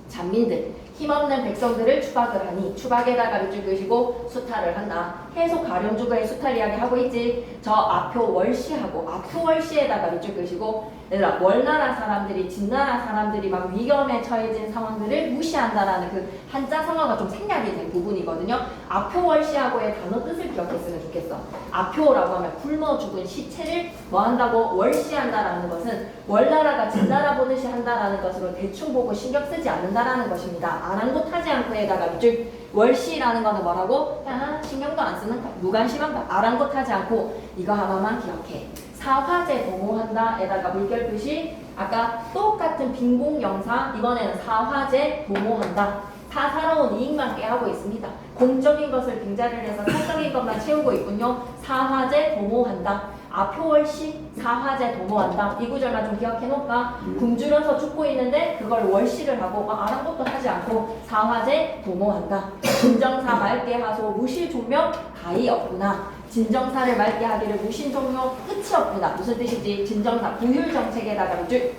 잔민들, 힘없는 백성들을 추박을 하니 추박에다가 밑줄 끄시고 수탈을 한다. 해속 가렴주거의 수탈 이야기 하고 있지. 저 아표 월시하고 아표 월시에다가 밑줄 끄시고 얘들아 월나라 사람들이 진나라 사람들이 막 위험에 처해진 상황들을 무시한다라는 그 한자 성어가 좀 생략이 된 부분이거든요. 아표 월시하고의 단어 뜻을 기억했으면 좋겠어. 아표라고 하면 굶어 죽은 시체를 뭐 한다고 월시한다라는 것은 월나라가 진나라 보듯이 한다라는 것으로 대충 보고 신경 쓰지 않는다라는 것입니다. 아랑곳하지 않고에다가 밑줄 월시라는 거는 뭐라고? 신경도 안 쓰는 거. 무관심한 거. 아랑곳하지 않고 이거 하나만 기억해. 사화제 도모한다에다가 물결 표시. 아까 똑같은 빈공영사 이번에는 사화제 도모한다. 사사로운 이익만 꾀하고 있습니다. 공적인 것을 빙자를 해서 사적인 것만 채우고 있군요. 사화제 도모한다. 아표월시 사화제 도모한다. 이 구절만 좀 기억해 놓을까? 굶주려서 죽고 있는데 그걸 월시를 하고 아랑곳도 하지 않고 사화제 도모한다. 진정사 맑게 하소 무실종명 가히 없구나. 진정사를 맑게 하기를 무신종명 끝이 없구나. 무슨 뜻이지? 진정사 부휼정책에다가 밑줄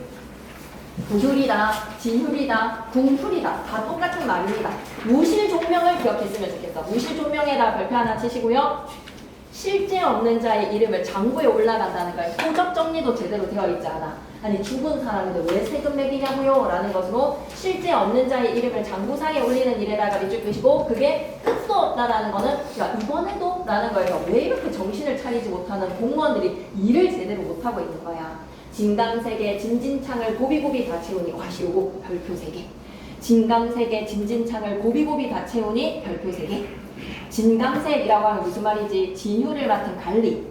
부휼이다, 진휼이다, 궁휼이다. 다 똑같은 말입니다. 무실종명을 기억했으면 좋겠어. 무실종명에다 별표 하나 치시고요. 실제 없는 자의 이름을 장부에 올라간다는 거예요. 소적 정리도 제대로 되어 있지 않아. 아니 죽은 사람인데 왜 세금 매기냐고요? 라는 것으로 실제 없는 자의 이름을 장부상에 올리는 일에다가 밑줄 끄시고 그게 끝도 없다라는 거는 야 이번에도? 라는 거예요. 왜 이렇게 정신을 차리지 못하는 공무원들이 일을 제대로 못하고 있는 거야. 진강세계 진진창을 고비고비 다 채우니 와시오고 별표 3개. 진강세계 진진창을 고비고비 다 채우니 별표 3개. 진강색이라고 하면 무슨 말이지? 진휴를 맡은 관리.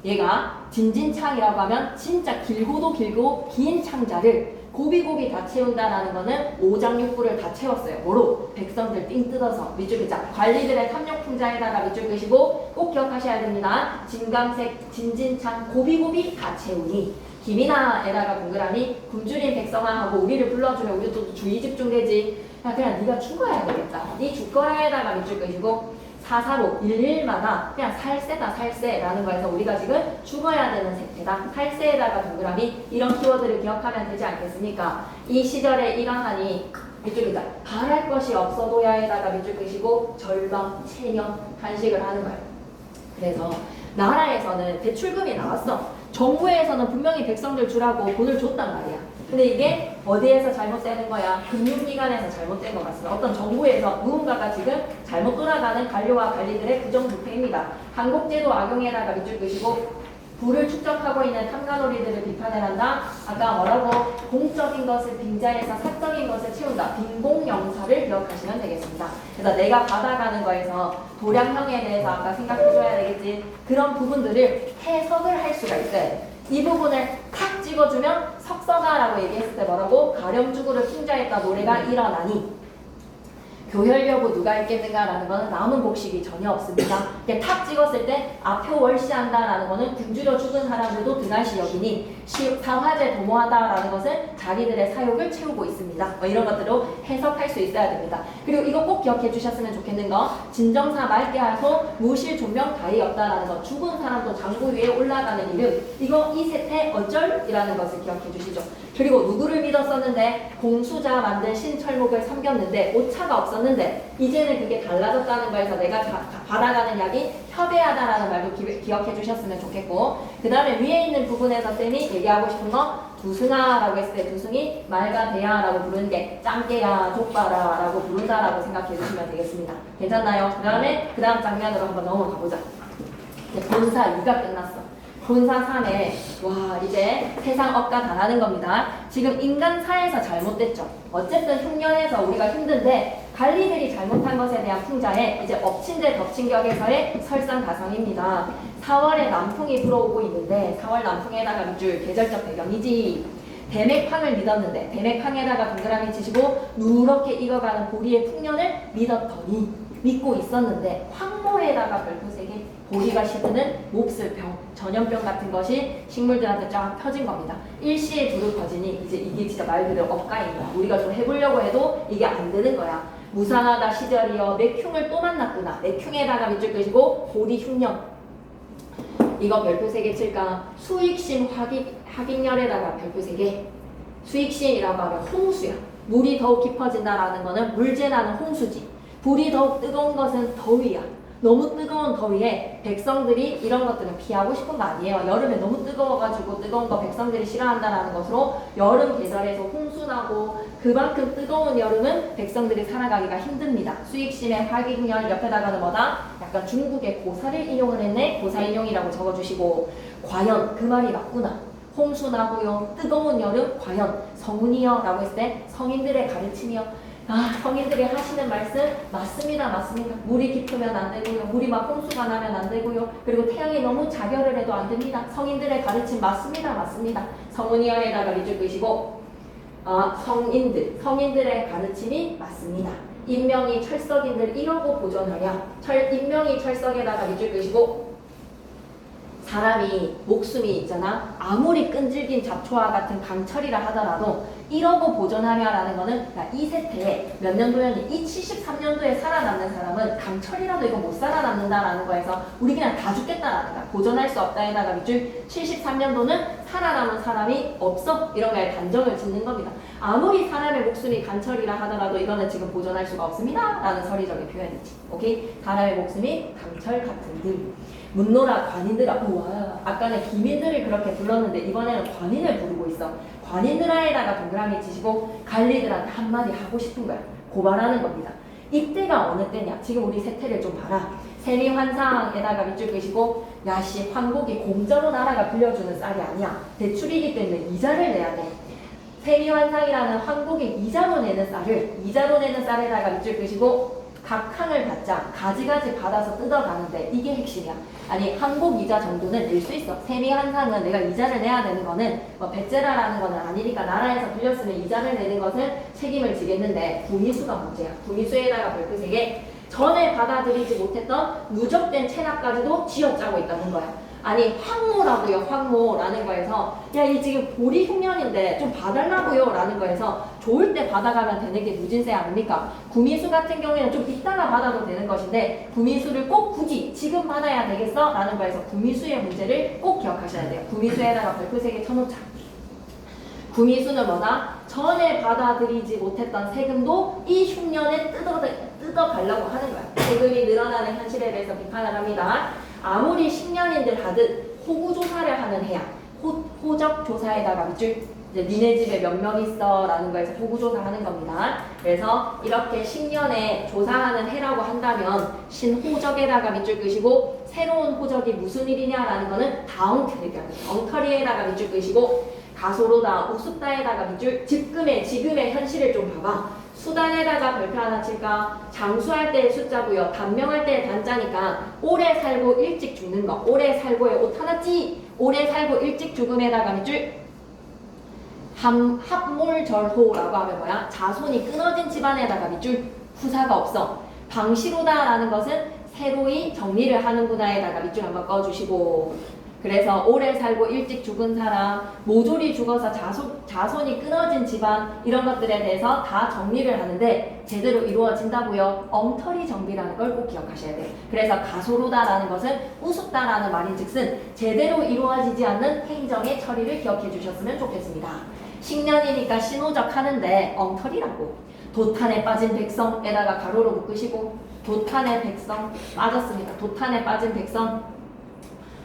얘가 진진창이라고 하면 진짜 길고도 길고 긴 창자를 고비고비 다 채운다라는 거는 오장육부를 다 채웠어요. 뭐로? 백성들 삥 뜯어서 밑줄 긋자. 관리들의 탐욕풍자에다가 밑줄 끄시고 꼭 기억하셔야 됩니다. 진강색 진진창 고비고비 다 채우니 김이나에다가 동그라미 굶주린 백성아 하고 우리를 불러주면 우리도 주의 집중되지. 야 그냥 네가 죽어야 되겠다. 네 죽거라에다가 밑줄 끄시고 사사로 일일마다 그냥 살세다 살세라는 거에서 우리가 지금 죽어야 되는 세태다. 살세에다가 동그라미 이런 키워드를 기억하면 되지 않겠습니까? 이 시절에 이러하니 이쪽이다. 바랄 것이 없어도야에다가 밑줄 끄시고 절망, 체념, 단식을 하는 거예요. 그래서 나라에서는 대출금이 나왔어. 정부에서는 분명히 백성들 주라고 돈을 줬단 말이야. 근데 이게 어디에서 잘못되는 거야? 금융기관에서 잘못된 것 같습니다. 어떤 정부에서 누군가가 지금 잘못 돌아가는 관료와 관리들의 부정부패입니다. 한국제도 악용에다가 밑줄 끄시고 부를 축적하고 있는 탐관오리들을 비판을 한다. 아까 뭐라고? 공적인 것을 빙자해서 사적인 것을 채운다. 빈공영사를 기억하시면 되겠습니다. 그래서 내가 받아가는 거에서 도량형에 대해서 아까 생각해줘야 되겠지. 그런 부분들을 해석을 할 수가 있어요. 이 부분을 탁 찍어주면 석서가라고 얘기했을 때 뭐라고? 가렴주구를 풍자했다 노래가 일어나니 교혈 여부 누가 있겠는가라는 거는 남은 복식이 전혀 없습니다. 탁 찍었을 때 아표 월시한다라는 거는 굶주려 죽은 사람들도 등한시 여기니 사화제 도모하다라는 것은 자기들의 사욕을 채우고 있습니다. 뭐 이런 것들로 해석할 수 있어야 됩니다. 그리고 이거 꼭 기억해 주셨으면 좋겠는 거 진정사 맑게 하소 무실 존명 가히 없다라는 거 죽은 사람도 장부 위에 올라가는 이름 이거 이 세태 어쩔이라는 것을 기억해 주시죠. 그리고 누구를 믿었었는데 공수자 만든 신철목을 섬겼는데 오차가 없었는데 이제는 그게 달라졌다는 거에서 내가 받아가는 약이 협의하다라는 말도 기억해 주셨으면 좋겠고, 그 다음에 위에 있는 부분에서 쌤이 얘기하고 싶은 거 두승아라고 했을 때 두승이 말과 대야라고 부르는 게 짱깨야 족바라라고 부른다라고 생각해 주시면 되겠습니다. 괜찮나요? 그 다음 장면으로 한번 넘어가 보자. 본사 2가 끝났어. 본사 3에 와 이제 세상 억가 당하는 겁니다. 지금 인간사에서 잘못됐죠. 어쨌든 흉년에서 우리가 힘든데 관리들이 잘못한 것에 대한 풍자에 이제 엎친 데 덮친 격에서의 설상가상입니다. 4월에 남풍이 불어오고 있는데 4월 남풍에다가 밑줄 계절적 배경이지. 대맥항을 믿었는데 대맥항에다가 동그라미 치시고 누렇게 익어가는 보리의 풍년을 믿고 있었는데 황모에다가 별표 3개 보리가 시드는 몹쓸 병, 전염병 같은 것이 식물들한테 쫙 펴진 겁니다. 일시에 두루 퍼지니 이제 이게 진짜 말 그대로 억가인 거야. 우리가 좀 해보려고 해도 이게 안 되는 거야. 무상하다 시절이여 맥흉을 또 만났구나. 맥흉에다가 밑줄 끄시고 보리 흉년. 이거 별표 3개 칠까? 수익심 확인열에다가 별표 3개. 수익심이라고 하면 홍수야. 물이 더욱 깊어진다라는 거는 물재나는 홍수지. 불이 더욱 뜨거운 것은 더위야. 너무 뜨거운 더위에 백성들이 이런 것들은 피하고 싶은 거 아니에요. 여름에 너무 뜨거워가지고 뜨거운 거 백성들이 싫어한다라는 것으로 여름 계절에서 홍수나고 그만큼 뜨거운 여름은 백성들이 살아가기가 힘듭니다. 수익심의 활기흉열 옆에다가는 뭐다? 약간 중국의 고사를 인용을 했네. 고사 인용이라고 적어주시고 과연 그 말이 맞구나. 홍수나고요. 뜨거운 여름 과연 성운이요 라고 했을 때 성인들의 가르침이요. 성인들이 하시는 말씀 맞습니다. 물이 깊으면 안 되고요. 물이 막 홍수가 나면 안 되고요. 그리고 태양이 너무 자결을 해도 안 됩니다. 성인들의 가르침 맞습니다. 성운이어에다가 밑줄 끄시고 성인들의 가르침이 맞습니다. 인명이 철석인들 이러고 보존하랴. 인명이 철석에다가 밑줄 끄시고 사람이 목숨이 있잖아. 아무리 끈질긴 잡초와 같은 강철이라 하더라도 이러고 보존하냐라는 거는 이 세태에 몇 년도였니? 이 73년도에 살아남는 사람은 강철이라도 이거 못 살아남는다라는 거에서 우리 그냥 다 죽겠다라는 거야. 보존할 수 없다에다가 밑줄 73년도는 살아남은 사람이 없어. 이런 거에 단정을 짓는 겁니다. 아무리 사람의 목숨이 강철이라 하더라도 이거는 지금 보존할 수가 없습니다. 라는 서리적인 표현이지. 오케이? 사람의 목숨이 강철 같은 들. 문노라 관인들아. 우와, 아까는 기민들을 그렇게 불렀는데 이번에는 관인을 부르고 있어. 관인들아에다가 동그라미 치시고 관리들한테 한마디 하고 싶은 거야. 고발하는 겁니다. 이때가 어느 때냐? 지금 우리 세태를 좀 봐라. 세미환상에다가 밑줄 끄시고 야씨 황국이 공짜로 나라가 빌려주는 쌀이 아니야. 대출이기 때문에 이자를 내야 돼. 세미환상이라는 황국이 이자로 내는 쌀에다가 밑줄 끄시고 각 항을 받자 가지가지 받아서 뜯어가는데 이게 핵심이야. 아니 항복 이자 정도는 낼 수 있어. 세미환상은 내가 이자를 내야 되는 거는 뭐 배째라라는 거는 아니니까 나라에서 빌렸으면 이자를 내는 것은 책임을 지겠는데 분위수가 문제야. 분위수에다가 별표 3개. 전에 받아들이지 못했던 누적된 체납까지도 쥐어짜고 있다는 거야. 아니 황모라고요. 황모라는 거에서 야 이 지금 보리 흉년인데 좀 봐달라고요 라는 거에서 좋을 때 받아가면 되는 게 누진세 아닙니까? 구미수 같은 경우에는 좀 이따가 받아도 되는 것인데 구미수를 꼭 굳이 지금 받아야 되겠어? 라는 거에서 구미수의 문제를 꼭 기억하셔야 돼요. 구미수에다가 별표 3개 쳐놓자. 구미수는 뭐다? 전에 받아들이지 못했던 세금도 이 흉년에 뜯어가려고 하는 거야. 세금이 늘어나는 현실에 대해서 비판을 합니다. 아무리 10년인들 하듯 호구조사를 하는 해야 호적조사에다가 밑줄 이제 니네 집에 몇 명 있어 라는 거에서 호구조사하는 겁니다. 그래서 이렇게 10년에 조사하는 해라고 한다면 신호적에다가 밑줄 끄시고 새로운 호적이 무슨 일이냐라는 거는 다음 캐릭터 엉터리에다가 밑줄 끄시고 가소로다 우습다에다가 밑줄 지금의 현실을 좀 봐봐. 수단에다가 별표 하나 칠까? 장수할 때의 숫자고요. 단명할 때의 단자니까 오래 살고 일찍 죽는 거. 오래 살고에 옷 하나 찌. 오래 살고 일찍 죽음에다가 밑줄 합몰절호라고 하면 뭐야? 자손이 끊어진 집안에다가 밑줄 후사가 없어. 방시로다라는 것은 새로이 정리를 하는구나에다가 밑줄 한번 꺼주시고 그래서 오래 살고 일찍 죽은 사람, 모조리 죽어서 자손이 끊어진 집안 이런 것들에 대해서 다 정리를 하는데 제대로 이루어진다고요. 엉터리 정비라는 걸 꼭 기억하셔야 돼요. 그래서 가소로다라는 것은 우습다라는 말인즉슨 제대로 이루어지지 않는 행정의 처리를 기억해 주셨으면 좋겠습니다. 식년이니까 신호적 하는데 엉터리라고. 도탄에 빠진 백성에다가 가로로 묶으시고 도탄의 백성 빠졌습니다. 도탄에 빠진 백성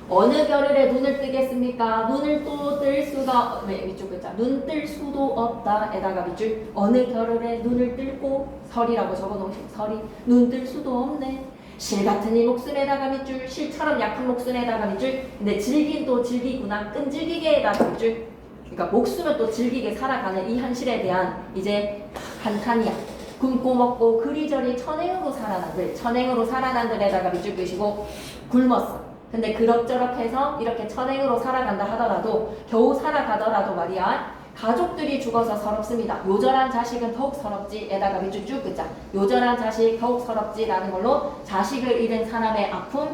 어느 겨를에 눈을 뜨겠습니까? 눈을 또 뜰 수가 위쪽 글자 눈 뜰 수도 없다 에다가 밑줄 어느 겨를에 눈을 뜰고 설이라고 적어놓으시고 설이 눈 뜰 수도 없네 실 같은 이 목숨에다가 밑줄 실처럼 약한 목숨에다가 밑줄 근데 질긴 또 질기구나 끈질기게에다가 밑줄 그러니까 목숨을 또 질기게 살아가는 이 현실에 대한 이제 한탄이야. 굶고 먹고 그리저리 천행으로 살아난들 천행으로 살아난들에다가 밑줄 끄시고 굶었어. 근데 그럭저럭 해서 이렇게 천행으로 살아간다 하더라도 겨우 살아가더라도 말이야 가족들이 죽어서 서럽습니다. 요절한 자식은 더욱 서럽지 에다가 밑줄 쭉 끄자. 요절한 자식 더욱 서럽지라는 걸로 자식을 잃은 사람의 아픔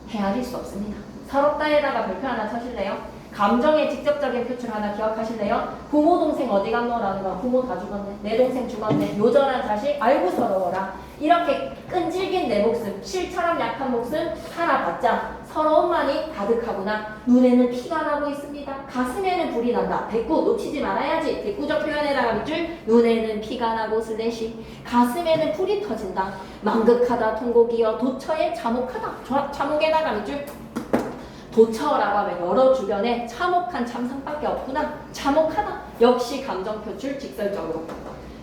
헤아릴 수 없습니다. 서럽다에다가 별표 하나 쳐실래요? 감정의 직접적인 표출 하나 기억하실래요? 부모 동생 어디 갔노라는 거 부모 다 죽었네 내 동생 죽었네 요절한 자식 아이고 서러워라 이렇게 끈질긴 내 목숨 실처럼 약한 목숨 살아봤자 서러움만이 가득하구나 눈에는 피가 나고 있습니다 가슴에는 불이 난다 대꾸 놓치지 말아야지 대꾸적 표현에다가 밑줄 눈에는 피가 나고 슬래시 가슴에는 불이 터진다 망극하다 통곡이여 도처에 참혹하다 참혹에다가 밑줄 도처라고 하면 여러 주변에 참혹한 참상밖에 없구나. 참혹하다. 역시 감정 표출 직설적으로.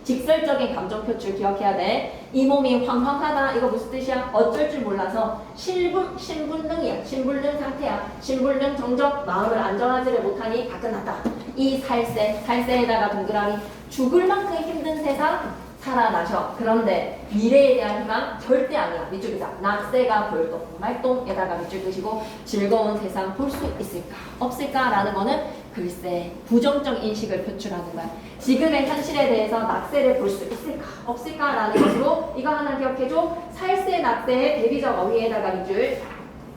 직설적인 감정 표출 기억해야 돼. 이 몸이 황황하다. 이거 무슨 뜻이야? 어쩔 줄 몰라서 신불능이야. 신불능 상태야. 신불능 정적 마음을 안정하지를 못하니 다 끝났다. 이 살세에다가 동그라미 죽을 만큼 힘든 세상 살아나셔. 그런데 미래에 대한 희망 절대 아니야. 밑줄기자 낙세가 볼동 말동에다가 밑줄 끄시고 즐거운 세상 볼 수 있을까 없을까 라는 거는 글쎄 부정적 인식을 표출하는 거야. 지금의 현실에 대해서 낙세를 볼 수 있을까 없을까 라는 것으로 이거 하나 기억해줘. 살세 낙세의 대비적 어휘에다가 밑줄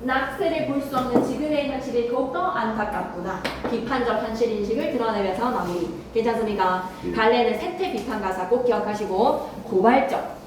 낙세를 볼 수 없는 지금의 현실이 더욱더 안타깝구나. 비판적 현실 인식을 드러내면서 마무리. 괜찮습니까? 갈래는 세태 비판 가사 꼭 기억하시고 고발적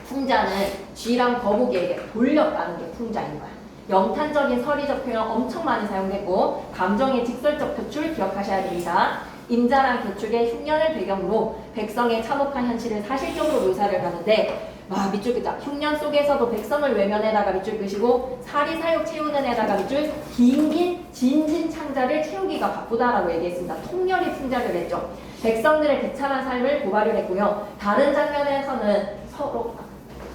풍자는 쥐랑 거북이에게 돌려가는 게 풍자인 거야. 영탄적인 서리적 표현 엄청 많이 사용됐고 감정의 직설적 표출 기억하셔야 됩니다. 임자랑 개축의 흉년을 배경으로 백성의 참혹한 현실을 사실적으로 묘사를 하는데 밑줄 끄자. 흉년 속에서도 백성을 외면에다가 밑줄 끄시고 사리사욕 채우는 에다가 밑줄 긴긴 진진창자를 채우기가 바쁘다라고 얘기했습니다. 통렬히 풍자를 했죠. 백성들의 비참한 삶을 고발을 했고요. 다른 장면에서는 서로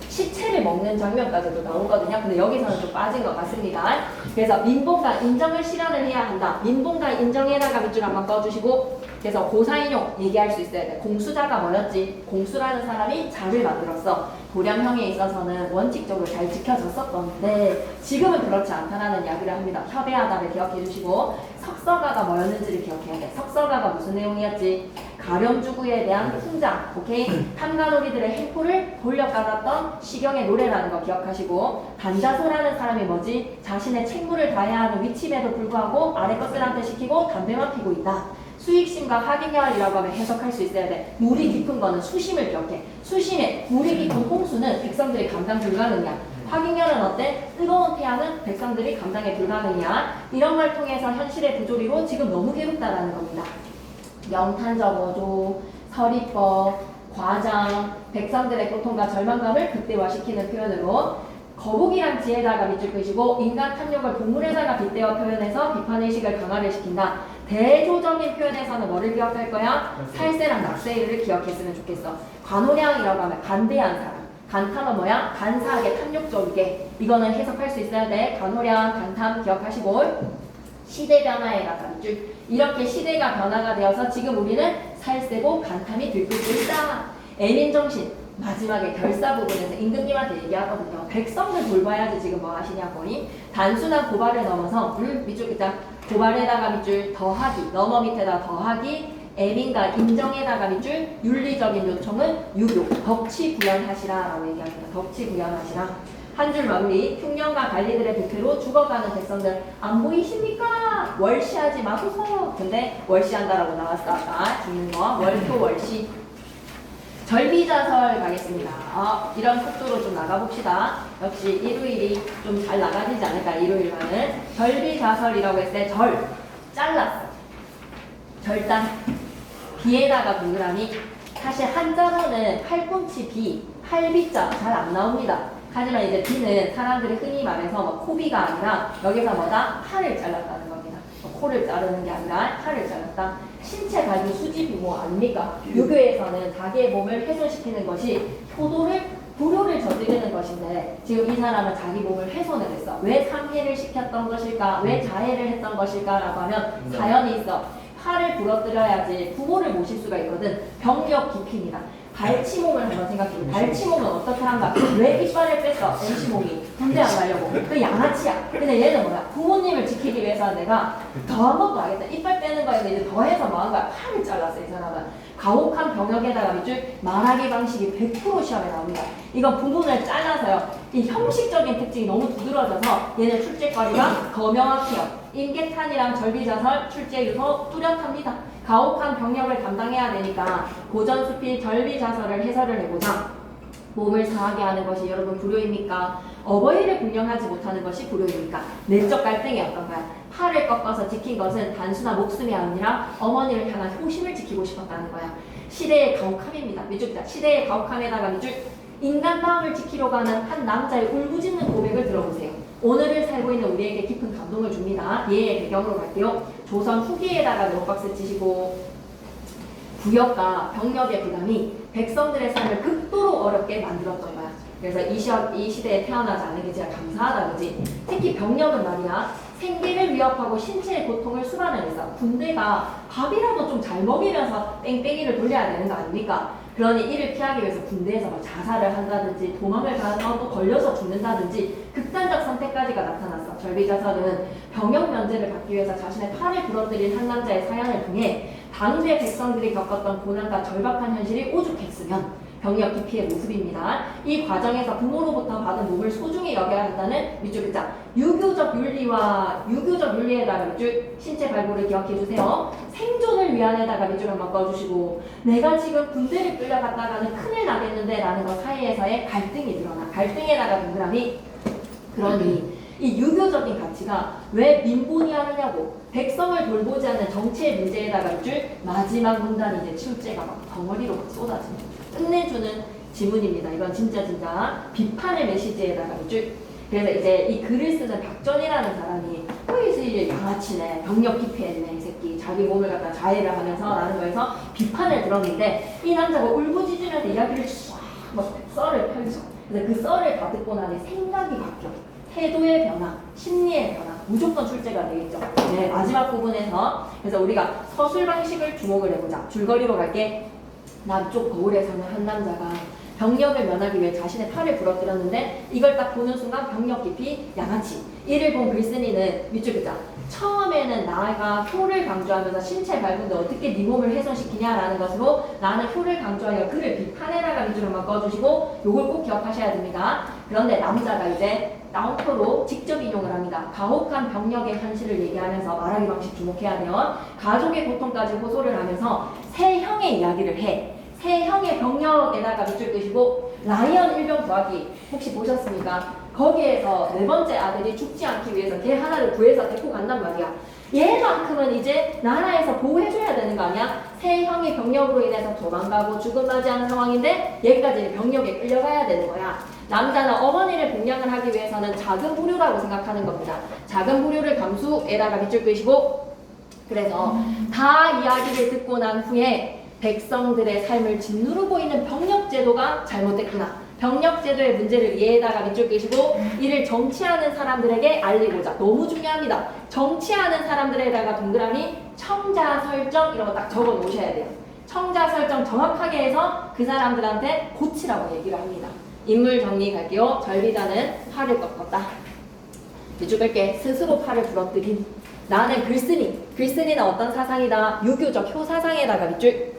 시체를 먹는 장면까지도 나오거든요. 근데 여기서는 좀 빠진 것 같습니다. 그래서 민봉과 인정을 실현을 해야 한다. 민봉과 인정에다가 밑줄 한번 꺼주시고 그래서 고사인용 얘기할 수 있어야 돼. 공수자가 뭐였지? 공수라는 사람이 자를 만들었어. 도량형에 있어서는 원칙적으로 잘 지켜졌었던데 지금은 그렇지 않다라는 이야기를 합니다. 협의하다를 기억해 주시고 석서가가 뭐였는지를 기억해야 돼. 석서가가 무슨 내용이었지? 가렴주구에 대한 풍자, 오케이? 탐관오리들의 행포를 돌려받았던 시경의 노래라는 거 기억하시고 단자소라는 사람이 뭐지? 자신의 책무를 다해야 하는 위침에도 불구하고 아래 것들한테 시키고 담배만 피고 있다. 수익심과 하기열이라고 하면 해석할 수 있어야 돼. 물이 깊은 거는 수심을 기억해. 수심에 물이 깊은 홍수는 백성들이 감당 불가능이야. 화기열은 어때? 뜨거운 태양은 백성들이 감당에 불가능이야. 이런 걸 통해서 현실의 부조리로 지금 너무 괴롭다라는 겁니다. 영탄적 어조, 서리법, 과장, 백성들의 고통과 절망감을 극대화시키는 표현으로 거북이란 지에다가 밑줄 끄시고 인간 탐욕을 동물에다가 빗대어 표현해서 비판의식을 강화를 시킨다. 대조적인 표현에서는 뭐를 기억할 거야? 살세랑 낙세를 기억했으면 좋겠어. 관호량이라고 하면 간대한 사람. 간탐은 뭐야? 간사하게 탐욕적이게. 이거는 해석할 수 있어야 돼. 간호량, 간탐 기억하시고 시대 변화에다가 밑줄. 이렇게 시대가 변화가 되어서 지금 우리는 살세고 간탐이 들끓고 있다. 애민정신. 마지막에 결사 부분에서 임금님한테 얘기하거든요. 백성들 돌봐야지 지금 뭐 하시냐고. 단순한 고발을 넘어서 밑줄 끄자. 고발에다가 밑줄 더하기. 넘어 밑에다 더하기. 애민과 인정에다가 밑줄. 윤리적인 요청은 유교. 덕치 구현하시라 라고 얘기합니다. 덕치 구현하시라. 한 줄 마무리. 흉년과 관리들의 부패로 죽어가는 백성들 안 보이십니까? 월시하지 마소서. 근데 월시한다라고 나왔어. 아까 죽는 거. 월토 월시. 절비자설 가겠습니다. 이런 속도로 좀 나가봅시다. 역시 일요일이 좀 잘 나가지지 않을까, 일요일만은. 절비자설이라고 했을 때 잘랐어. 절단. 비에다가 동그라미. 사실 한자로는 팔꿈치 비, 팔비자 잘 안 나옵니다. 하지만 이제 비는 사람들이 흔히 말해서 뭐 코비가 아니라 여기서 뭐다? 팔을 잘랐다는 겁니다. 코를 자르는 게 아니라 팔을 잘랐다. 신체 발부 수지비모 아닙니까? 유교에서는 자기의 몸을 훼손시키는 것이 불효를 저지르는 것인데 지금 이 사람은 자기 몸을 훼손을 했어. 왜 상해를 시켰던 것일까? 왜 자해를 했던 것일까? 라고 하면 사연이 있어. 팔을 부러뜨려야지 부모를 모실 수가 있거든. 병력 기피입니다. 발치몸을 한번 생각해보세요. 발치몸은 어떻게 한가? 왜 이빨을 뺐어? MC 몸이 군대 안 가려고. 그 양아치야. 근데 얘는 뭐야? 부모님을 지키기 위해서 내가 더한 것도 알겠다. 이빨 빼는 거에서 이제 더해서 뭐 한 거야? 팔을 잘랐어 이 사람은. 가혹한 병역에다가 밑줄 말하기 방식이 100% 시험에 나옵니다. 이건 부분을 잘라서요. 이 형식적인 특징이 너무 두드러져서 얘는 출제거리가 더 명확해요. 임계탄이랑 절비자설 출제 유서 뚜렷합니다. 가혹한 병력을 담당해야 되니까 고전수필 절비자설을 해설을 해보자. 몸을 상하게 하는 것이 여러분 불효입니까? 어버이를 공경하지 못하는 것이 불효입니까? 내적 갈등이 어떤가요? 팔을 꺾어서 지킨 것은 단순한 목숨이 아니라 어머니를 향한 효심을 지키고 싶었다는 거야. 시대의 가혹함입니다. 밑줄입니다. 시대의 가혹함에다가 밑줄 인간 마음을 지키려고 하는 한 남자의 울부짖는 고백을 들어보세요. 오늘을 살고 있는 우리에게 깊은 감동을 줍니다. 예의 배경으로 갈게요. 조선 후기에다가 네모박스 치시고 부역과 병력의 부담이 백성들의 삶을 극도로 어렵게 만들었던 거야. 그래서 이 시대에 태어나지 않은 게 진짜 감사하다 그지? 특히 병력은 말이야. 생계를 위협하고 신체의 고통을 수반해내서 군대가 밥이라도 좀 잘 먹이면서 뺑뺑이를 돌려야 되는 거 아닙니까? 그러니 이를 피하기 위해서 군대에서 뭐 자살을 한다든지 도망을 가서 또 걸려서 죽는다든지 극단적 선택까지가 나타났어. 절비자설은 병역 면제를 받기 위해서 자신의 팔을 부러뜨린 한 남자의 사연을 통해 당대 백성들이 겪었던 고난과 절박한 현실이 오죽했으면 병역 기피의 모습입니다. 이 과정에서 부모로부터 받은 몸을 소중히 여겨야 한다는 밑줄 글자 유교적 윤리에다가 밑줄 신체 발부를 기억해 주세요. 생존을 위한에다가 밑줄 한번 꺼주시고 내가 지금 군대를 끌려갔다가는 큰일 나겠는데 라는 것 사이에서의 갈등이 드러나. 갈등에다가 동그라미. 그러니 이 유교적인 가치가 왜 민본이 하느냐고. 백성을 돌보지 않는 정치의 문제에다가 밑줄 마지막 문단이 이제 출제가 막 덩어리로 막 쏟아집니다. 끝내주는 지문입니다. 이건 진짜 비판의 메시지에다가 밑줄. 그래서 이제 이 글을 쓰는 박전이라는 사람이 이제 양아치네, 병력 기피했네 이 새끼, 자기 몸을 갖다 자해를 하면서 라는 거에서 비판을 들었는데 이 남자가 울부짖으면서 이야기를 막 썰을 펼쳐. 그래서 그 썰을 다 듣고 나니 생각이 바뀌어. 태도의 변화, 심리의 변화, 무조건 출제가 되겠죠. 네, 마지막 부분에서 그래서 우리가 서술 방식을 주목을 해보자. 줄거리로 갈게. 남쪽 거울에 사는 한 남자가 병력을 면하기 위해 자신의 팔을 부러뜨렸는데 이걸 딱 보는 순간 병력 깊이 양아치. 이를 본 글쓴이는 밑줄 글자. 처음에는 나가 효를 강조하면서 신체 발군데 어떻게 네 몸을 훼손시키냐라는 것으로 나는 효를 강조하여 그를 비판해라가 밑줄 한번 꺼주시고 요걸 꼭 기억하셔야 됩니다. 그런데 남자가 이제 나우토로 직접 인용을 합니다. 가혹한 병력의 현실을 얘기하면서 말하기 방식 주목해야 돼요. 가족의 고통까지 호소를 하면서 세 형의 이야기를 해. 세 형의 병력에다가 밑줄 끄시고 라이언 일병 구하기 혹시 보셨습니까? 거기에서 네 번째 아들이 죽지 않기 위해서 걔 하나를 구해서 데리고 간단 말이야. 얘만큼은 이제 나라에서 보호해줘야 되는 거 아니야? 세 형이 병력으로 인해서 도망가고 죽음 맞이하는 상황인데 얘까지 병력에 끌려가야 되는 거야. 남자는 어머니를 공양을 하기 위해서는 작은 불효라고 생각하는 겁니다. 작은 불효를 감수에다가 밑줄 끄시고 그래서 다 이야기를 듣고 난 후에 백성들의 삶을 짓누르고 있는 병력제도가 잘못됐구나. 병력제도의 문제를 이해에다가 밑줄 끄시고 이를 정치하는 사람들에게 알리고자. 너무 중요합니다. 정치하는 사람들에다가 동그라미 청자 설정 이런 거 딱 적어 놓으셔야 돼요. 청자 설정 정확하게 해서 그 사람들한테 고치라고 얘기를 합니다. 인물 정리 갈게요. 절비자는 팔을 꺾었다. 밑줄 끌게. 스스로 팔을 부러뜨린. 나는 글쓴이. 글쓴이는 어떤 사상이다? 유교적 효사상에다가 밑줄.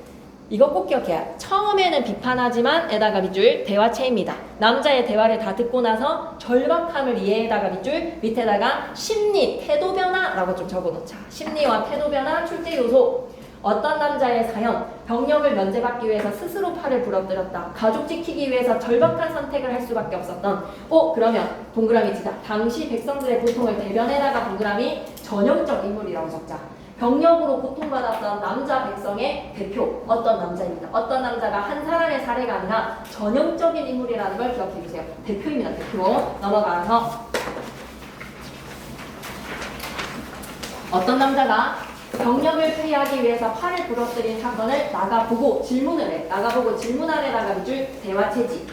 이거 꼭 기억해야. 처음에는 비판하지만 에다가 밑줄 대화체입니다. 남자의 대화를 다 듣고 나서 절박함을 이해에다가 밑줄 밑에다가 심리, 태도 변화라고 좀 적어놓자. 심리와 태도 변화 출제 요소. 어떤 남자의 사연, 병력을 면제받기 위해서 스스로 팔을 부러뜨렸다. 가족 지키기 위해서 절박한 선택을 할 수밖에 없었던. 그러면 동그라미 치자. 당시 백성들의 고통을 대변해다가 동그라미 전형적 인물이라고 적자. 병력으로 고통받았던 남자 백성의 대표 어떤 남자입니다. 어떤 남자가 한 사람의 사례가 아니라 전형적인 인물이라는 걸 기억해 주세요. 대표입니다. 대표. 넘어가서 어떤 남자가 병력을 피하기 위해서 팔을 부러뜨린 사건을 나가보고 질문을 해. 나가보고 질문안에 나가는 줄 대화 체지.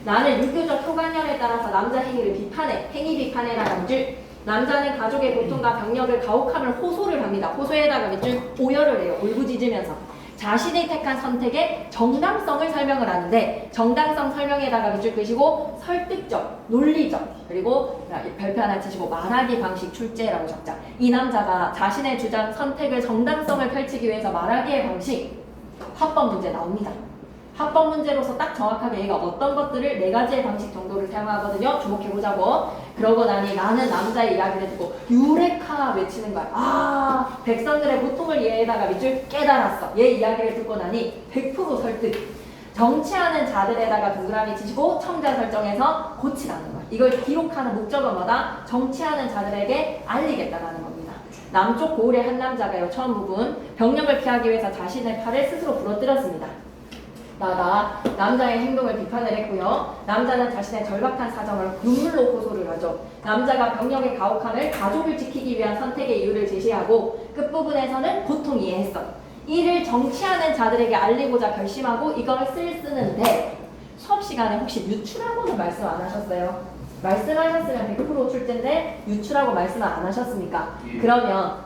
나는 유교적 효관념에 따라서 남자 행위를 비판해. 행위 비판에 나가는 줄. 남자는 가족의 고통과 병력을 가혹함을 호소를 합니다. 호소에다가 밑줄 오열을 해요. 울부짖으면서. 자신이 택한 선택의 정당성을 설명을 하는데 정당성 설명에다가 밑줄 끄시고 설득적, 논리적, 그리고 별표 하나 치시고 말하기 방식 출제라고 적자. 이 남자가 자신의 주장 선택을 정당성을 펼치기 위해서 말하기의 방식 합법 문제 나옵니다. 합법 문제로서 딱 정확하게 얘가 어떤 것들을 네 가지의 방식 정도를 사용하거든요. 주목해보자고. 그러고 나니 나는 남자의 이야기를 듣고 유레카 외치는 거야. 아, 백성들의 고통을 얘에다가 밑줄 깨달았어. 얘 이야기를 듣고 나니 100% 설득. 정치하는 자들에다가 동그라미 치시고 청자 설정해서 고치라는 거야. 이걸 기록하는 목적은 뭐다? 정치하는 자들에게 알리겠다라는 겁니다. 남쪽 고을의 한 남자가요. 처음 부분. 병력을 피하기 위해서 자신의 팔을 스스로 부러뜨렸습니다. 남자의 행동을 비판을 했고요. 남자는 자신의 절박한 사정을 눈물로 호소를 하죠. 남자가 병력의 가혹함을 가족을 지키기 위한 선택의 이유를 제시하고 끝부분에서는 보통 이해했어. 이를 정치하는 자들에게 알리고자 결심하고 이걸 쓰는데 수업 시간에 혹시 유추라고는 말씀 안 하셨어요? 말씀하셨으면 100% 출제인데 유추라고 말씀을 안 하셨습니까? 그러면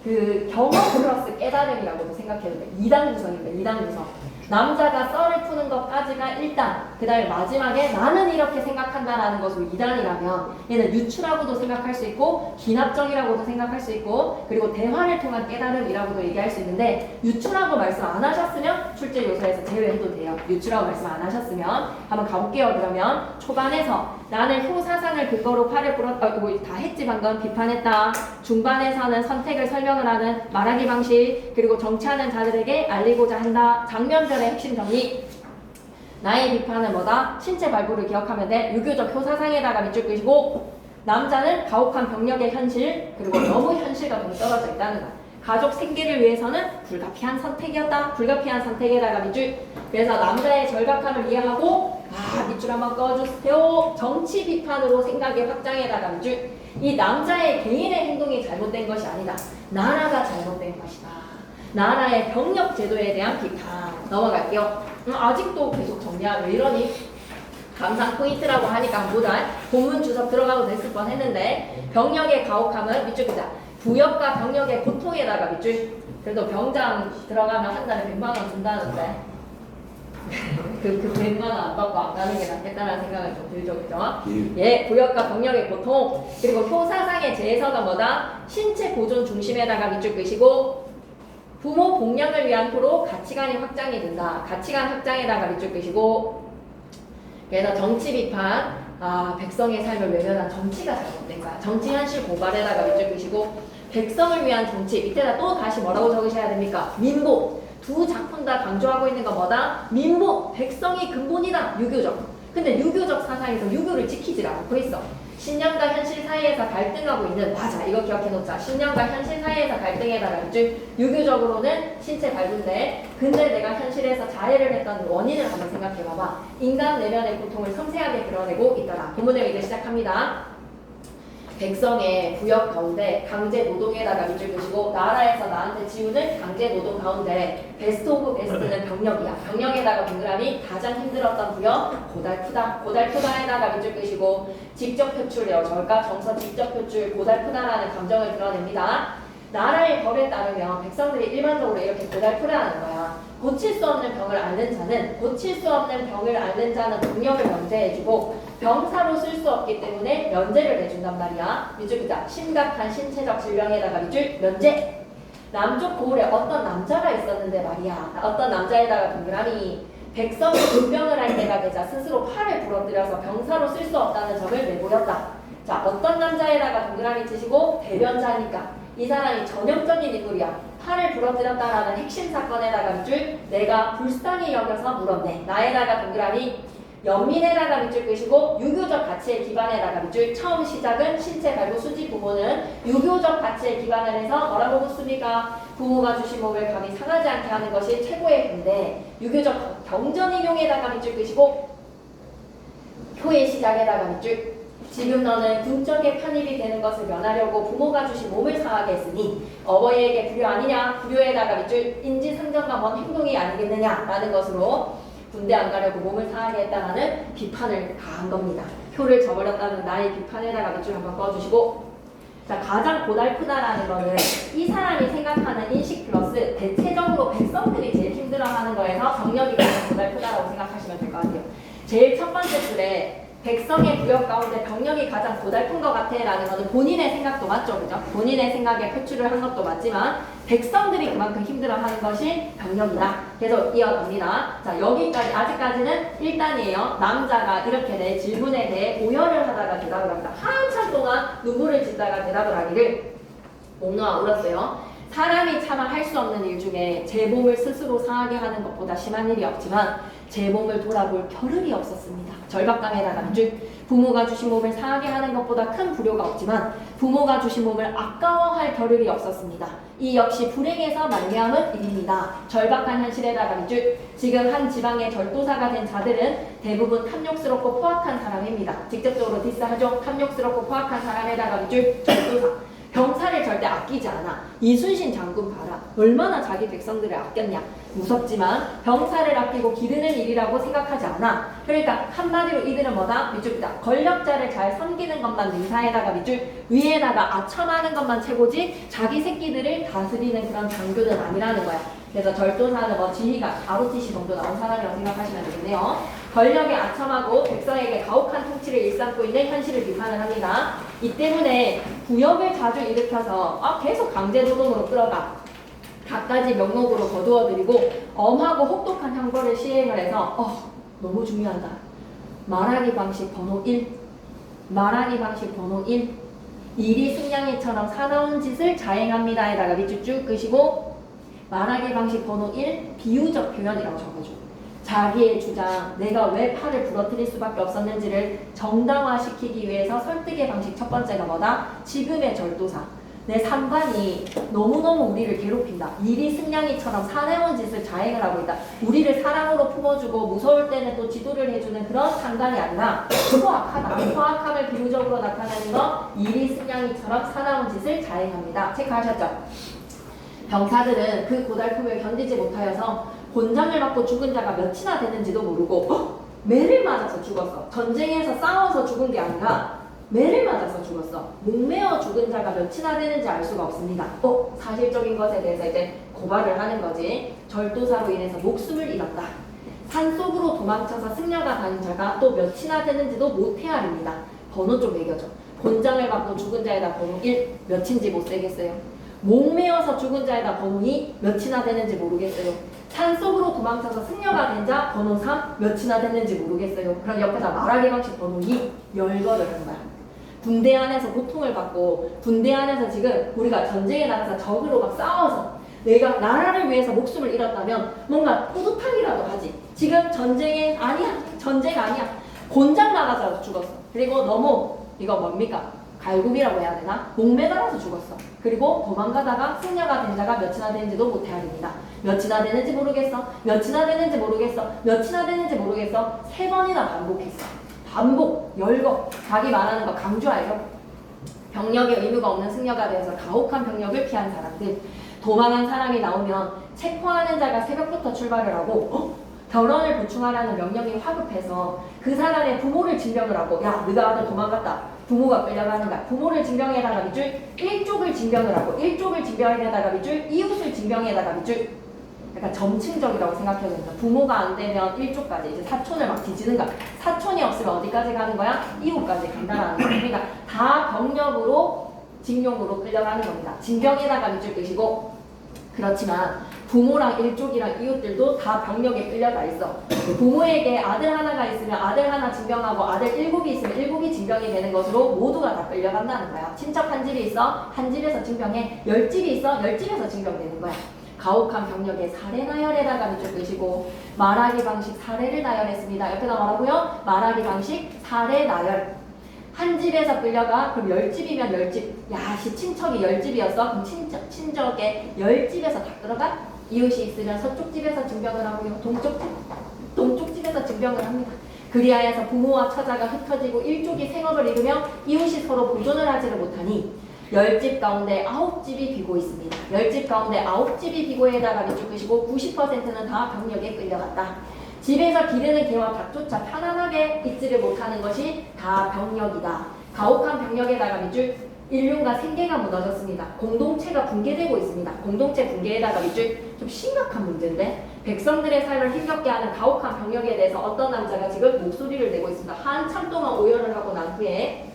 그 경험 플러스 깨달음이라고도 생각해도 돼. 2단 구성입니다. 2단 구성. 남자가 썰을 푸는 것까지가 1단, 그 다음에 마지막에 나는 이렇게 생각한다라는 것으로 2단이라면 얘는 유추라고도 생각할 수 있고 기납적이라고도 생각할 수 있고 그리고 대화를 통한 깨달음이라고도 얘기할 수 있는데 유추라고 말씀 안 하셨으면 출제 요소에서 제외해도 돼요. 유추라고 말씀 안 하셨으면 한번 가볼게요. 그러면 초반에서 나는 효사상을 근거로 팔을 뭐 다 했지 방금 비판했다. 중반에서는 선택을 설명을 하는 말하기 방식 그리고 정치하는 자들에게 알리고자 한다. 장면별의 핵심 정리. 나의 비판은 뭐다? 신체 발부를 기억하면 돼. 유교적 효사상에다가 밑줄 끄시고 남자는 가혹한 병력의 현실 그리고 너무 현실과 동떨어져 있다는 거야. 가족 생계를 위해서는 불가피한 선택이었다. 불가피한 선택에다가 밑줄. 그래서 남자의 절박함을 이해하고 밑줄 한번 꺼주세요. 정치 비판으로 생각의 확장에다가 밑줄. 이 남자의 개인의 행동이 잘못된 것이 아니다. 나라가 잘못된 것이다. 나라의 병력 제도에 대한 비판. 넘어갈게요. 아직도 계속 정리야. 왜 이러니? 감상 포인트라고 하니까 보다 본문 주석 들어가도 됐을 뻔 했는데 병력의 가혹함은 밑줄 끄자. 부역과 병력의 고통에다가 밑줄. 그래도 병장 들어가면 한 달에 100만 원 준다는데 그 100만 원 안 받고 안 가는 게 낫겠다는 생각은 좀 들죠, 그죠? 예, 부역과 병력의 고통 그리고 효사상의 재해서가 뭐다? 신체 보존 중심에다가 밑줄 끄시고 부모 복양을 위한 토로 가치관이 확장이 된다. 가치관 확장에다가 밑줄 끄시고 그래서 정치 비판 백성의 삶을 외면한 정치가 잘못된 거야. 정치 현실 고발에다가 밑줄 끄시고 백성을 위한 정치 밑에다 또 다시 뭐라고 적으셔야 됩니까? 민복. 두 작품 다 강조하고 있는 거 뭐다? 민복. 백성이 근본이다. 유교적. 근데 유교적 사상에서 유교를 지키질 않고 있어. 신념과 현실 사이에서 갈등하고 있는 맞아. 이거 기억해 놓자. 신념과 현실 사이에서 갈등에다가 밑줄. 유교적으로는 신체 발군데 근데 내가 현실에서 자해를 했던 원인을 한번 생각해 봐봐. 인간 내면의 고통을 섬세하게 드러내고 있더라. 본문을 이제 시작합니다. 백성의 부역 가운데 강제 노동에다가 밑줄 끄시고 나라에서 나한테 지우는 강제 노동 가운데 베스트 오브 베스트는 병력이야. 병력에다가 동그라미 가장 힘들었던 부역 고달프다. 고달프다에다가 밑줄 끄시고 직접 표출이요. 절가 정서 직접 표출 고달프다라는 감정을 드러냅니다. 나라의 법에 따르면 백성들이 일반적으로 이렇게 고달프다는 거야. 고칠 수 없는 병을 앓는 자는 병력을 면제해주고 병사로 쓸 수 없기 때문에 면제를 해준단 말이야. 밑줄 끄자. 심각한 신체적 질병에다가 밑줄 면제. 남쪽 고을에 어떤 남자가 있었는데 말이야. 어떤 남자에다가 동그라미. 백성이 군병을 할 때가 되자 스스로 팔을 부러뜨려서 병사로 쓸 수 없다는 점을 내보였다. 자, 어떤 남자에다가 동그라미 치시고 대변자니까 이 사람이 전형적인 인물이야. 팔을 부러뜨렸다라는 핵심 사건에다가 밑줄 내가 불쌍히 여겨서 물었네. 나에다가 동그라미 연민에다가 밑줄 끄시고 유교적 가치에 기반에다가 밑줄. 처음 시작은 신체 발부 수지 부모는 유교적 가치에 기반을 해서 뭐라고 묻습니까? 부모가 주신 몸을 감히 상하지 않게 하는 것이 최고의 근데 유교적 경전인용에다가 밑줄 끄시고 효의 시작에다가 밑줄. 지금 너는 군적에 편입이 되는 것을 면하려고 부모가 주신 몸을 상하게 했으니 어버이에게 불효 아니냐? 불효에다가 밑줄. 인지상정과 먼 행동이 아니겠느냐라는 것으로 군대 안 가려고 몸을 상하게 했다라는 비판을 가한 겁니다. 효를 저버렸다는 나의 비판에다가 밑줄 한번 꺼주시고, 자, 가장 고달프다라는 거는 이 사람이 생각하는 인식 플러스 대체적으로 백성들이 제일 힘들어하는 거에서 병력이 가장 고달프다라고 생각하시면 될 것 같아요. 제일 첫 번째 줄에 백성의 구역 가운데 병력이 가장 고달픈 것 같아 라는 것은 본인의 생각도 맞죠, 그죠? 본인의 생각에 표출을 한 것도 맞지만 백성들이 그만큼 힘들어하는 것이 병력이다. 계속 이어갑니다. 자, 여기까지 아직까지는 1단이에요. 남자가 이렇게 내 질문에 대해 오열을 하다가 대답을 합니다. 한참 동안 눈물을 짓다가 대답을 하기를 옥노아 울었어요. 사람이 차마 할 수 없는 일 중에 제 몸을 스스로 상하게 하는 것보다 심한 일이 없지만 제 몸을 돌아볼 겨를이 없었습니다. 절박감에다가 밑줄. 부모가 주신 몸을 상하게 하는 것보다 큰 불효가 없지만 부모가 주신 몸을 아까워할 겨를이 없었습니다. 이 역시 불행에서 말미암은 일입니다. 절박한 현실에다가 밑줄. 지금 한 지방의 절도사가 된 자들은 대부분 탐욕스럽고 포악한 사람입니다. 직접적으로 디스하죠. 탐욕스럽고 포악한 사람에다가 밑줄. 절도사. 병사를 절대 아끼지 않아. 이순신 장군 봐라. 얼마나 자기 백성들을 아꼈냐. 무섭지만 병사를 아끼고 기르는 일이라고 생각하지 않아. 그러니까 한마디로 이들은 뭐다? 밑줄이다. 권력자를 잘 섬기는 것만 능사에다가 밑줄. 위에다가 아첨하는 것만 최고지 자기 새끼들을 다스리는 그런 장교는 아니라는 거야. 그래서 절도사는 뭐 지휘가 ROTC 정도 나온 사람이라고 생각하시면 되겠네요. 권력에 아첨하고 백성에게 가혹한 통치를 일삼고 있는 현실을 비판을 합니다. 이 때문에 구역을 자주 일으켜서 계속 강제노동으로 끌어가 갖가지 명목으로 거두어들이고 엄하고 혹독한 형벌을 시행을 해서 너무 중요하다. 말하기 방식 번호 1. 말하기 방식 번호 1. 일이 승냥이처럼 사나운 짓을 자행합니다에다가 밑줄 쭉 끄시고 말하기 방식 번호 1. 비유적 표현이라고 적어줘. 자기의 주장, 내가 왜 팔을 부러뜨릴 수밖에 없었는지를 정당화시키기 위해서 설득의 방식 첫 번째가 뭐다? 지금의 절도사. 내 상관이 너무너무 우리를 괴롭힌다. 일이 승냥이처럼 사나운 짓을 자행을 하고 있다. 우리를 사랑으로 품어주고 무서울 때는 또 지도를 해주는 그런 상관이 아니라 포악하다. 포악함을 비유적으로 나타내는 거 일이 승냥이처럼 사나운 짓을 자행합니다. 체크하셨죠? 병사들은 그 고달픔을 견디지 못하여서 곤장을 맞고 죽은 자가 몇이나 되는지도 모르고 매를 맞아서 죽었어. 전쟁에서 싸워서 죽은 게 아니라 매를 맞아서 죽었어. 목매어 죽은 자가 몇이나 되는지 알 수가 없습니다. 사실적인 것에 대해서 이제 고발을 하는 거지. 절도사로 인해서 목숨을 잃었다. 산속으로 도망쳐서 승려가 다닌 자가 또 몇이나 되는지도 못 헤아립니다. 번호 좀 매겨줘. 곤장을 맞고 죽은 자에다 번호 1 몇인지 못 세겠어요. 목매어서 죽은 자에다 번호 2 몇이나 되는지 모르겠어요. 산속으로 도망쳐서 승려가 된 자 번호 3 몇이나 됐는지 모르겠어요. 그럼 옆에다 말하기 방식 번호 2 열거를 한 거야. 군대 안에서 고통을 받고 군대 안에서 지금 우리가 전쟁에 나가서 적으로 막 싸워서 내가 나라를 위해서 목숨을 잃었다면 뭔가 뿌듯하기라도 하지. 지금 전쟁 아니야. 곤장 나가서 죽었어. 그리고 너무 이거 뭡니까? 갈굼이라고 해야 되나? 목매달아서 죽었어. 그리고 도망가다가 승려가 된 자가 몇이나 되는지도 못 헤아립니다. 몇이나 되는지 모르겠어. 몇이나 되는지 모르겠어. 몇이나 되는지 모르겠어. 3번이나 반복했어. 반복, 열거. 자기 말하는 거 강조하여. 병력에 의무가 없는 승려가 되어서 가혹한 병력을 피한 사람들. 도망한 사람이 나오면 체포하는 자가 새벽부터 출발을 하고 결혼을 보충하라는 명령이 화급해서 그 사람의 부모를 증명을 하고 야, 네가 아들 도망갔다. 부모가 끌려가는 거야. 부모를 증명해다가 밑줄, 일족을 증명을 하고 일족을 증명해다가 밑줄, 이웃을 증명해다가 밑줄. 약간 점층적이라고 생각해야 된다. 부모가 안 되면 일족까지 이제 사촌을 막 뒤지는 거야. 사촌이 없으면 어디까지 가는 거야? 이웃까지 간다라는 거야. 그러니까 다 병력으로 징용으로 끌려가는 겁니다. 징병에다가 밑줄 끄시고 그렇지만 부모랑 일족이랑 이웃들도 다 병력에 끌려가 있어. 부모에게 아들 하나가 있으면 아들 하나 징병하고 아들 7이 있으면 7이 징병이 되는 것으로 모두가 다 끌려간다는 거야. 친척 한 집이 있어. 한 집에서 징병해. 10집이 있어. 10집에서 징병되는 거야. 가혹한 병력의 사례 나열에다가 밑줄 그시고 말하기 방식 사례를 나열했습니다. 옆에다 뭐라고요? 말하기 방식 사례 나열. 한 집에서 끌려가 그럼 10집이면 10집. 야시 친척이 10집이었어. 그럼 친척의 10집에서 다 끌어가? 이웃이 있으면 서쪽 집에서 증병을 하고요. 동쪽 집에서 증병을 합니다. 그리하여서 부모와 처자가 흩어지고 일족이 생업을 이루며 이웃이 서로 보존을 하지를 못하니 10집 가운데 9집이 비고 있습니다. 10집 가운데 9집이 비고에다가 밑줄 끄시고 90%는 다 병력에 끌려갔다. 집에서 기르는 개와 닭조차 편안하게 있지를 못하는 것이 다 병력이다. 가혹한 병력에다가 밑줄 인륜과 생계가 무너졌습니다. 공동체가 붕괴되고 있습니다. 공동체 붕괴에다가 밑줄 좀 심각한 문제인데 백성들의 삶을 힘겹게 하는 가혹한 병력에 대해서 어떤 남자가 지금 목소리를 내고 있습니다. 한참 동안 오열을 하고 난 후에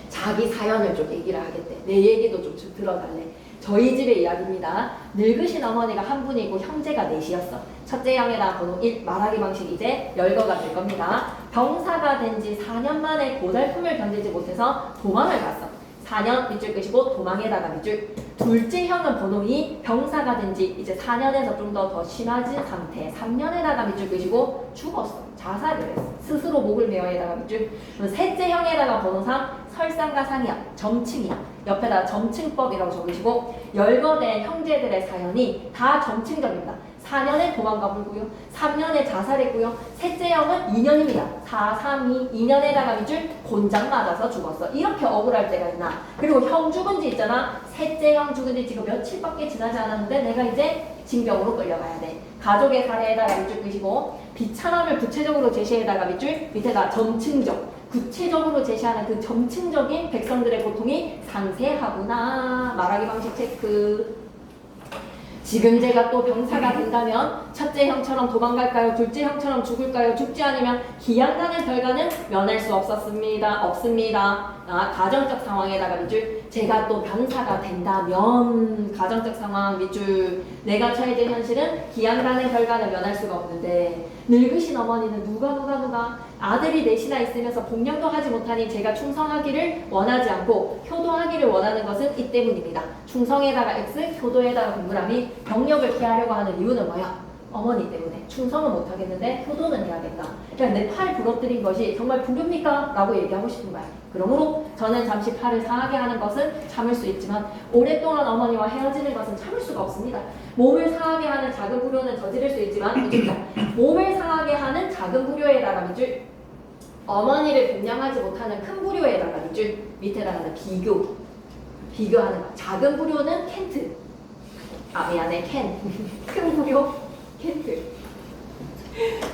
자기 사연을 좀 얘기를 하겠대. 내 얘기도 좀 들어달래. 저희 집의 이야기입니다. 늙으신 어머니가 한 분이고 형제가 넷이었어. 첫째 형에다 번호 1 말하기 방식 이제 열거가 될 겁니다. 병사가 된 지 4년 만에 고달픔을 견디지 못해서 도망을 갔어. 4년 밑줄 끄시고 도망에다가 밑줄. 둘째 형은 번호 2 병사가 된 지 이제 4년에서 좀 더 심해진 상태. 3년에다가 밑줄 끄시고 죽었어. 자살을 했어. 스스로 목을 메어에다가 밑줄. 셋째 형에다가 번호 3 설상가상이야. 점층이야. 옆에다 점층법이라고 적으시고 열거된 형제들의 사연이 다 점층적입니다. 4년에 도망가 불고요. 3년에 자살했고요. 셋째 형은 2년입니다. 4, 3, 2, 2년에다가 밑줄 곤장 맞아서 죽었어. 이렇게 억울할 때가 있나. 그리고 형 죽은 지 있잖아. 셋째 형 죽은 지 지금 며칠밖에 지나지 않았는데 내가 이제 징병으로 끌려가야 돼. 가족의 사례에다가 밑줄 끄시고 비참함을 구체적으로 제시에다가 밑줄 밑에다 점층적 구체적으로 제시하는 그 점층적인 백성들의 고통이 상세하구나. 말하기 방식 체크. 지금 제가 또 병사가 된다면 첫째 형처럼 도망갈까요? 둘째 형처럼 죽을까요? 죽지 않으면 기양가는 결과는 면할 수 없습니다. 가정적 상황에다가 밑줄 제가 또 병사가 된다면 가정적 상황 밑줄 내가 처해진 현실은 기양가는 결과는 면할 수가 없는데 늙으신 어머니는 누가 아들이 넷이나 있으면서 복령도 하지 못하니 제가 충성하기를 원하지 않고 효도하기를 원하는 것은 이 때문입니다. 충성에다가 X, 효도에다가 동그라미 병력을 피하려고 하는 이유는 뭐야? 어머니 때문에 충성은 못하겠는데 효도는 해야겠다. 그러니까 내 팔 부러뜨린 것이 정말 불효입니까? 라고 얘기하고 싶은 거야. 그러므로 저는 잠시 팔을 상하게 하는 것은 참을 수 있지만 오랫동안 어머니와 헤어지는 것은 참을 수가 없습니다. 몸을 상하게 하는 작은 불효는 저지를 수 있지만 몸을 상하게 하는 작은 불효에다가 밑줄 어머니를 분양하지 못하는 큰 불효에다가 밑줄 밑에다가는 비교하는 거. 작은 불효는 켄트 큰 불효 켄트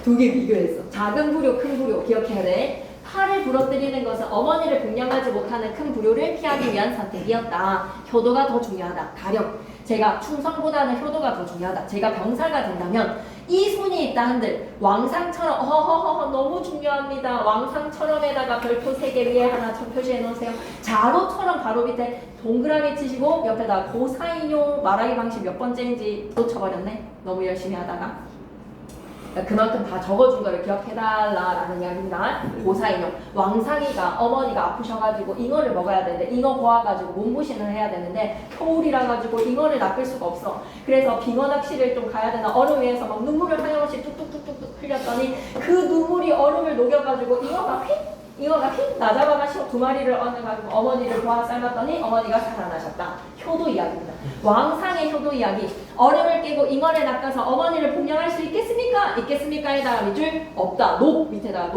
두 개 비교했어. 작은 불효 큰 불효 기억해야 돼. 팔을 부러뜨리는 것은 어머니를 분양하지 못하는 큰 불효를 피하기 위한 선택이었다. 효도가 더 중요하다. 가령 제가 충성보다는 효도가 더 중요하다. 제가 병사가 된다면 이 손이 있다 한들 왕상처럼 너무 중요합니다. 왕상처럼에다가 별표 3개 위에 하나 표시해 놓으세요. 자로처럼 바로 밑에 동그라미 치시고 옆에다 고사인용 말하기 방식 몇 번째인지 놓쳐버렸네. 너무 열심히 하다가 그만큼 다 적어준 거를 기억해달라라는 이야기입니다. 고사인용 왕상이가 어머니가 아프셔가지고 잉어를 먹어야 되는데 잉어 고아가지고 몸보신을 해야 되는데 겨울이라 가지고 잉어를 낚을 수가 없어. 그래서 빙어 낚시를 좀 가야 되나 얼음 위에서 막 눈물을 하염없이 뚝뚝뚝뚝 흘렸더니 그 눈물이 얼음을 녹여가지고 잉어가 휙 나잡아가시고 2마리를 얻어가지고 어머니를 도와 삶았더니 어머니가 살아나셨다. 효도 이야기입니다. 왕상의 효도 이야기. 얼음을 깨고 잉어를 낚아서 어머니를 복양할 수 있겠습니까? 있겠습니까?에다가 밑줄 없다. 밑에다가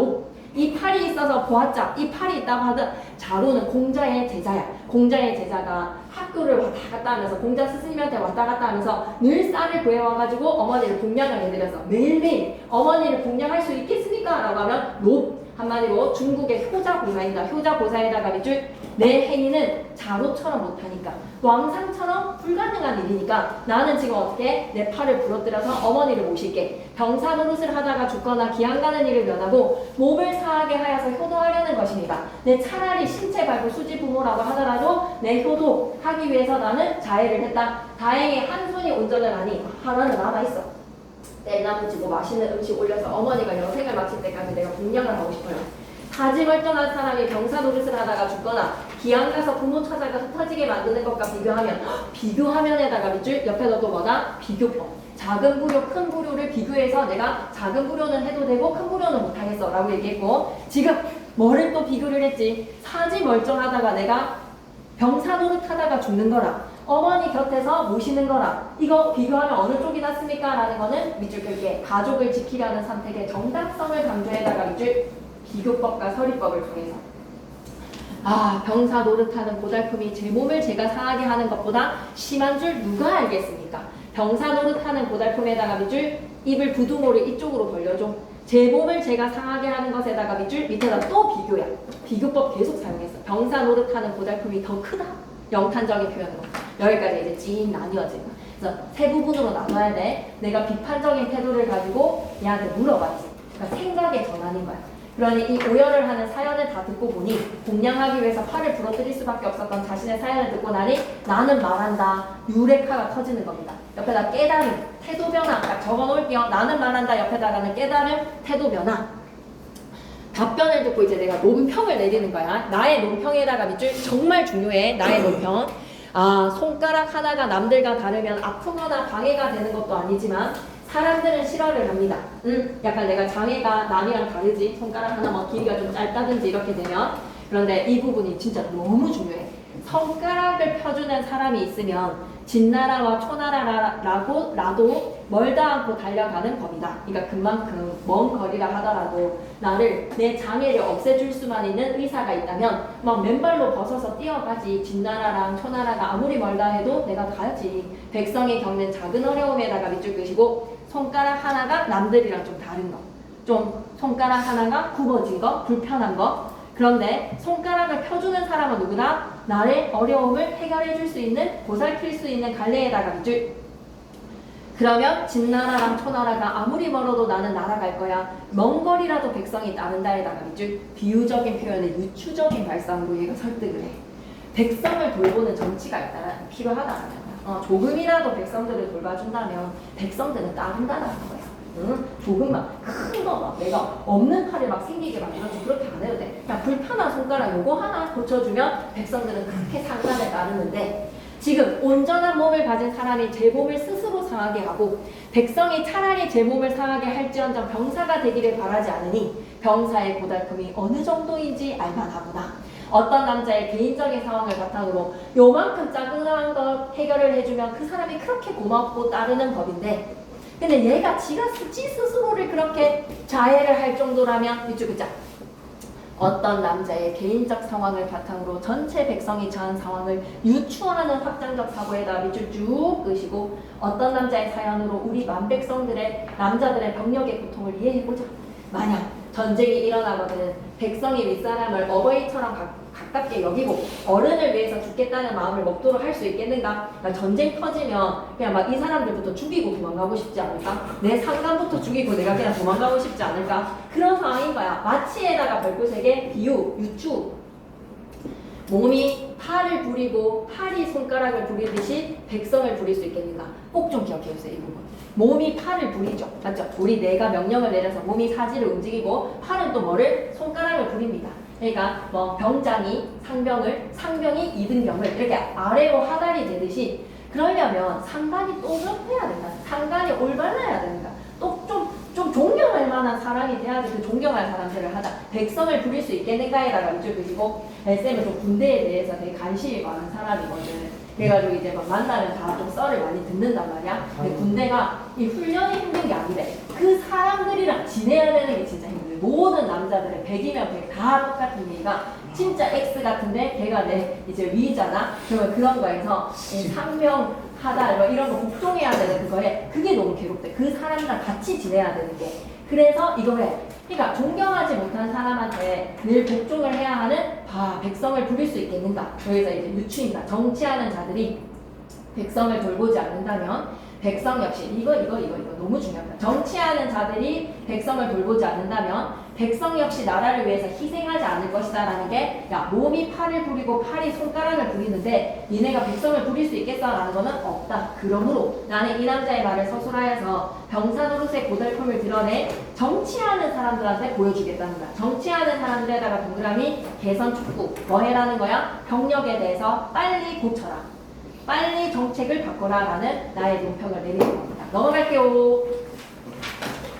이 팔이 있어서 보았자 이 팔이 있다고 하든 자로는 공자의 제자야. 공자의 제자가 학교를 왔다 갔다 하면서 공자 스승님한테 왔다 갔다 하면서 늘 쌀을 구해와가지고 어머니를 복양을 해드려서 매일매일 어머니를 복양할 수 있겠습니까? 라고 하면 한마디로 중국의 효자고사입니다. 효자고사에다가 밑줄 내 행위는 자로처럼 못하니까 왕상처럼 불가능한 일이니까 나는 지금 어떻게 내 팔을 부러뜨려서 어머니를 모실게. 병사 노릇을 하다가 죽거나 기양가는 일을 면하고 몸을 상하게 하여서 효도하려는 것입니다. 내 차라리 신체 발부 수지 부모라고 하더라도 내 효도하기 위해서 나는 자해를 했다. 다행히 한 손이 온전을 하니 하나는 남아있어. 뗄나무 지고 맛있는 음식 올려서 어머니가 여생을 마칠 때까지 내가 공양을 하고 싶어요. 사지 멀쩡한 사람이 병사 노릇을 하다가 죽거나 기양 가서 부모 찾아가 흩어지게 만드는 것과 비교하면에다가 밑줄 옆에다 또 뭐다? 비교법. 작은 부료, 큰 부료를 비교해서 내가 작은 부료는 해도 되고 큰 부료는 못하겠어 라고 얘기했고, 지금 뭐를 또 비교를 했지? 사지 멀쩡하다가 내가 병사 노릇하다가 죽는 거랑 어머니 곁에서 모시는 거랑 이거 비교하면 어느 쪽이 낫습니까? 라는 거는 밑줄 끌게. 가족을 지키려는 선택의 정답성을 강조해다가 밑줄 비교법과 서리법을 통해서 병사 노릇하는 고달픔이 제 몸을 제가 상하게 하는 것보다 심한 줄 누가 알겠습니까? 병사 노릇하는 고달픔에다가 밑줄 입을 부두모를 이쪽으로 벌려줘. 제 몸을 제가 상하게 하는 것에다가 밑줄 밑에다 또 비교야. 비교법 계속 사용했어. 병사 노릇하는 고달픔이 더 크다. 영탄적인 표현으로. 여기까지 이제 쭉 나뉘어진다. 그래서 세 부분으로 나눠야 돼. 내가 비판적인 태도를 가지고 얘한테 물어봤지. 그러니까 생각의 전환인 거야. 그러니 이 오열을 하는 사연을 다 듣고 보니 공략하기 위해서 팔을 부러뜨릴 수밖에 없었던 자신의 사연을 듣고 나니 나는 말한다. 유레카가 터지는 겁니다. 옆에다 깨달음, 태도 변화 딱 적어놓을게요. 나는 말한다. 옆에다가는 깨달음, 태도 변화. 답변을 듣고 이제 내가 논평을 내리는 거야. 나의 논평에다가 밑줄 정말 중요해. 나의 논평. 손가락 하나가 남들과 다르면 아프거나 방해가 되는 것도 아니지만 사람들은 싫어를 합니다. 약간 내가 장애가 남이랑 다르지. 손가락 하나 뭐 길이가 좀 짧다든지 이렇게 되면. 그런데 이 부분이 진짜 너무 중요해. 손가락을 펴주는 사람이 있으면 진나라와 초나라라도 멀다 않고 달려가는 법이다. 그러니까 그만큼 먼 거리라 하더라도 나를 내 장애를 없애줄 수만 있는 의사가 있다면 막 맨발로 벗어서 뛰어가지. 진나라랑 초나라가 아무리 멀다 해도 내가 가야지. 백성이 겪는 작은 어려움에다가 밑줄 끄시고 손가락 하나가 남들이랑 좀 다른 거. 좀 손가락 하나가 굽어진 거, 불편한 거. 그런데 손가락을 펴주는 사람은 누구나 나의 어려움을 해결해 줄 수 있는, 보살필 수 있는 갈래에다가 밑줄. 그러면 진나라랑 초나라가 아무리 멀어도 나는 날아갈 거야. 먼 거리라도 백성이 따른다에다가 밑줄. 비유적인 표현에 유추적인 발상으로 얘가 설득을 해. 백성을 돌보는 정치가 필요하다는 거야. 조금이라도 백성들을 돌봐준다면 백성들은 따른다는 거야. 조금만 큰 거 막 내가 없는 팔을 막 생기게 만들어주고 그렇게 안 해도 돼. 그냥 불편한 손가락 요거 하나 고쳐주면 백성들은 그렇게 상관을 따르는데, 지금 온전한 몸을 가진 사람이 제 몸을 스스로 상하게 하고 백성이 차라리 제 몸을 상하게 할지언정 병사가 되기를 바라지 않으니 병사의 고달픔이 어느 정도인지 알만하구나. 어떤 남자의 개인적인 상황을 바탕으로 요만큼 작은 거 해결을 해주면 그 사람이 그렇게 고맙고 따르는 법인데, 근데 얘가 지 스스로를 그렇게 자해를 할 정도라면 밑줄 긋자. 어떤 남자의 개인적 상황을 바탕으로 전체 백성이 처한 상황을 유추하는 확장적 사고에다 밑줄 쭉 끄시고 어떤 남자의 사연으로 우리 만백성들의 남자들의 병력의 고통을 이해해보자. 만약 전쟁이 일어나거든 백성이 윗사람을 어버이처럼 가깝게 여기고 어른을 위해서 죽겠다는 마음을 먹도록 할 수 있겠는가? 그러니까 전쟁 터지면 그냥 막 이 사람들부터 죽이고 도망가고 싶지 않을까? 내 상관부터 죽이고 내가 그냥 도망가고 싶지 않을까? 그런 상황인 거야. 마치에다가 별구색의 비유, 유추. 몸이 팔을 부리고 팔이 손가락을 부리듯이 백성을 부릴 수 있겠는가? 꼭 좀 기억해 주세요. 이 부분. 몸이 팔을 부리죠. 맞죠? 우리 내가 명령을 내려서 몸이 사지를 움직이고 팔은 또 뭐를? 손가락을 부립니다. 그러니까 뭐 병장이 상병이 이등병을 이렇게 아래로 하달이 되듯이 그러려면 상관이 또접해야 된다. 상관이 올바라야 된다. 또 좀 존경할 만한 사람이 돼야지 그 존경할 사람들을 하다. 백성을 부릴 수 있겠는가에다가 밑줄 그시고 쌤은 좀 군대에 대해서 되게 관심이 많은 사람이거든. 그래가지고 이제 막 만나면 다 좀 썰을 많이 듣는단 말이야. 근데 군대가 이 훈련이 힘든 게 아니래. 그 사람들이랑 지내야 되는 게 진짜 힘들어. 모든 남자들은 100이면 100 다 똑같은 얘기가 진짜 X 같은데 걔가 내 이제 위잖아. 그러면 그런 거에서 상병 하다 뭐 이런 거 복종해야 되는 그거에 그게 너무 괴롭대. 그 사람이랑 같이 지내야 되는 게. 그래서 이거에 그러니까 존경하지 못한 사람한테 늘 복종을 해야 하는 백성을 부릴 수 있겠는가. 여기서 이제 유추입니다. 정치하는 자들이 백성을 돌보지 않는다면 백성 역시 이거 너무 중요합니다. 정치하는 자들이 백성을 돌보지 않는다면 백성 역시 나라를 위해서 희생하지 않을 것이다 라는 게, 야, 몸이 팔을 부리고 팔이 손가락을 부리는데 니네가 백성을 부릴 수 있겠어? 라는 거는 없다. 그러므로 나는 이 남자의 말을 서술하여서 병사 노릇의 고달픔을 드러내 정치하는 사람들한테 보여주겠다는 거야. 정치하는 사람들에다가 동그라미 개선 촉구. 뭐 해라는 거야? 병력에 대해서 빨리 고쳐라. 빨리 정책을 바꿔라 라는 나의 논평을 내리는 겁니다. 넘어갈게요.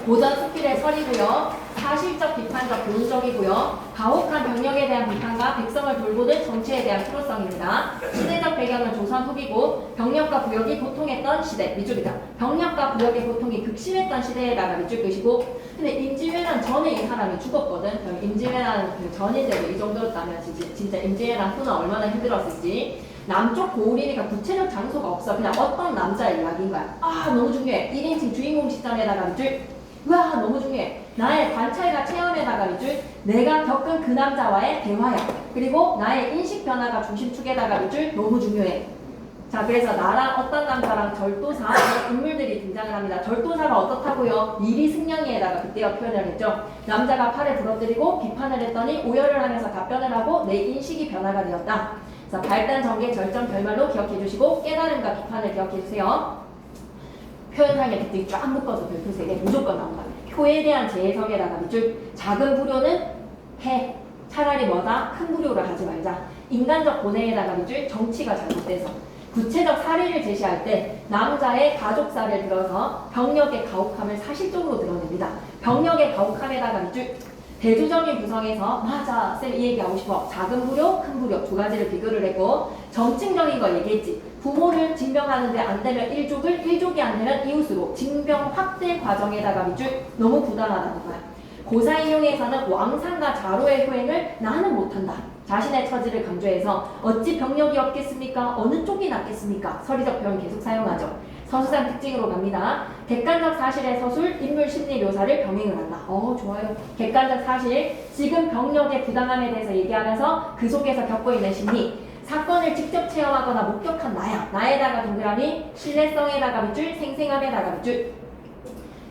고전 수필의 설이고요. 사실적, 비판적, 교훈적이고요. 가혹한 병력에 대한 비판과 백성을 돌보는 정치에 대한 필요성입니다. 시대적 배경은 조선 후기고 병력과 부역이 고통했던 시대, 밑줄이다. 병력과 부역의 고통이 극심했던 시대에다가 밑줄 끄시고, 근데 임진왜란 전에 이 사람이 죽었거든. 그럼 임진왜란 그 전인데도 이 정도였다면 진짜 임진왜란 후는 얼마나 힘들었을지. 남쪽 고을이니까 구체적 장소가 없어. 그냥 어떤 남자의 이야기인 거야. 아, 너무 중요해. 1인칭 주인공 시점에다가 밑줄. 와, 너무 중요해. 나의 관찰과 체험에다가 밑줄. 내가 겪은 그 남자와의 대화야. 그리고 나의 인식 변화가 중심축에다가 밑줄. 너무 중요해. 자, 그래서 나랑 어떤 남자랑 절도사 이런 인물들이 등장을 합니다. 절도사가 어떻다고요? 미리 승냥이에다가 그때가 표현을 했죠. 남자가 팔을 부러뜨리고 비판을 했더니 오열을 하면서 답변을 하고 내 인식이 변화가 되었다. 자, 발단, 전개, 절정, 결말로 기억해 주시고 깨달음과 비판을 기억해 주세요. 표현상의 특징 쫙 묶어서 별표색에 무조건 나온다. 효에 대한 재해석에다가 밑줄. 작은 불효는 해. 차라리 뭐다? 큰 불효를 하지 말자. 인간적 고뇌에다가 밑줄. 정치가 잘못돼서. 구체적 사례를 제시할 때 남자의 가족사를 들어서 병력의 가혹함을 사실적으로 드러냅니다. 병력의 가혹함에다가 밑줄. 대조적인 구성에서 맞아 쌤 이 얘기하고 싶어. 작은 불효, 큰 불효 두 가지를 비교를 했고 정칭적인 거 얘기했지. 부모를 징병하는데 안 되면 일족이 안 되면 이웃으로 징병 확대 과정에다가 밑줄. 너무 부당하다는 거야. 고사인용에서는 왕상과 자로의 효행을 나는 못한다. 자신의 처지를 강조해서 어찌 병력이 없겠습니까? 어느 쪽이 낫겠습니까? 서리적 표현 계속 사용하죠. 서술상 특징으로 갑니다. 객관적 사실의 서술, 인물 심리 묘사를 병행을 한다. 좋아요. 객관적 사실, 지금 병력의 부당함에 대해서 얘기하면서 그 속에서 겪고 있는 심리, 사건을 직접 체험하거나 목격한 나야. 나에다가 동그라미, 신뢰성에다가 밑줄, 생생함에다가 밑줄.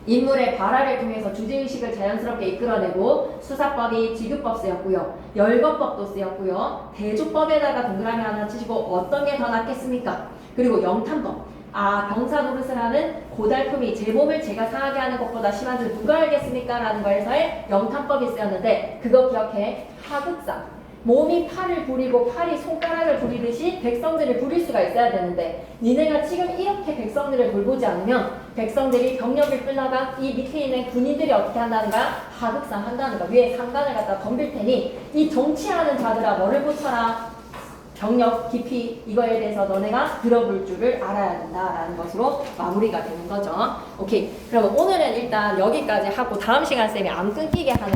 인물의 발화를 통해서 주제의식을 자연스럽게 이끌어내고 수사법이 지급법 쓰였고요. 열거법도 쓰였고요. 대조법에다가 동그라미 하나 치시고 어떤 게 더 낫겠습니까? 그리고 영탄법. 병사 노릇을 하는 고달픔이 제 몸을 제가 상하게 하는 것보다 심한 줄 누가 알겠습니까? 라는 거에서의 영탄법이 쓰였는데 그거 기억해. 하극상. 몸이 팔을 부리고 팔이 손가락을 부리듯이 백성들을 부릴 수가 있어야 되는데 니네가 지금 이렇게 백성들을 돌보지 않으면 백성들이 병력을 끌다가 이 밑에 있는 군인들이 어떻게 한다는 거야? 하극상 한다는 거야. 위에 상관을 갖다 덤빌 테니 이 정치하는 자들아 뭐를 붙여라? 병력 깊이 이거에 대해서 너네가 들어볼 줄을 알아야 된다라는 것으로 마무리가 되는 거죠. 오케이. 그럼 오늘은 일단 여기까지 하고 다음 시간 쌤이 안 끊기게 하는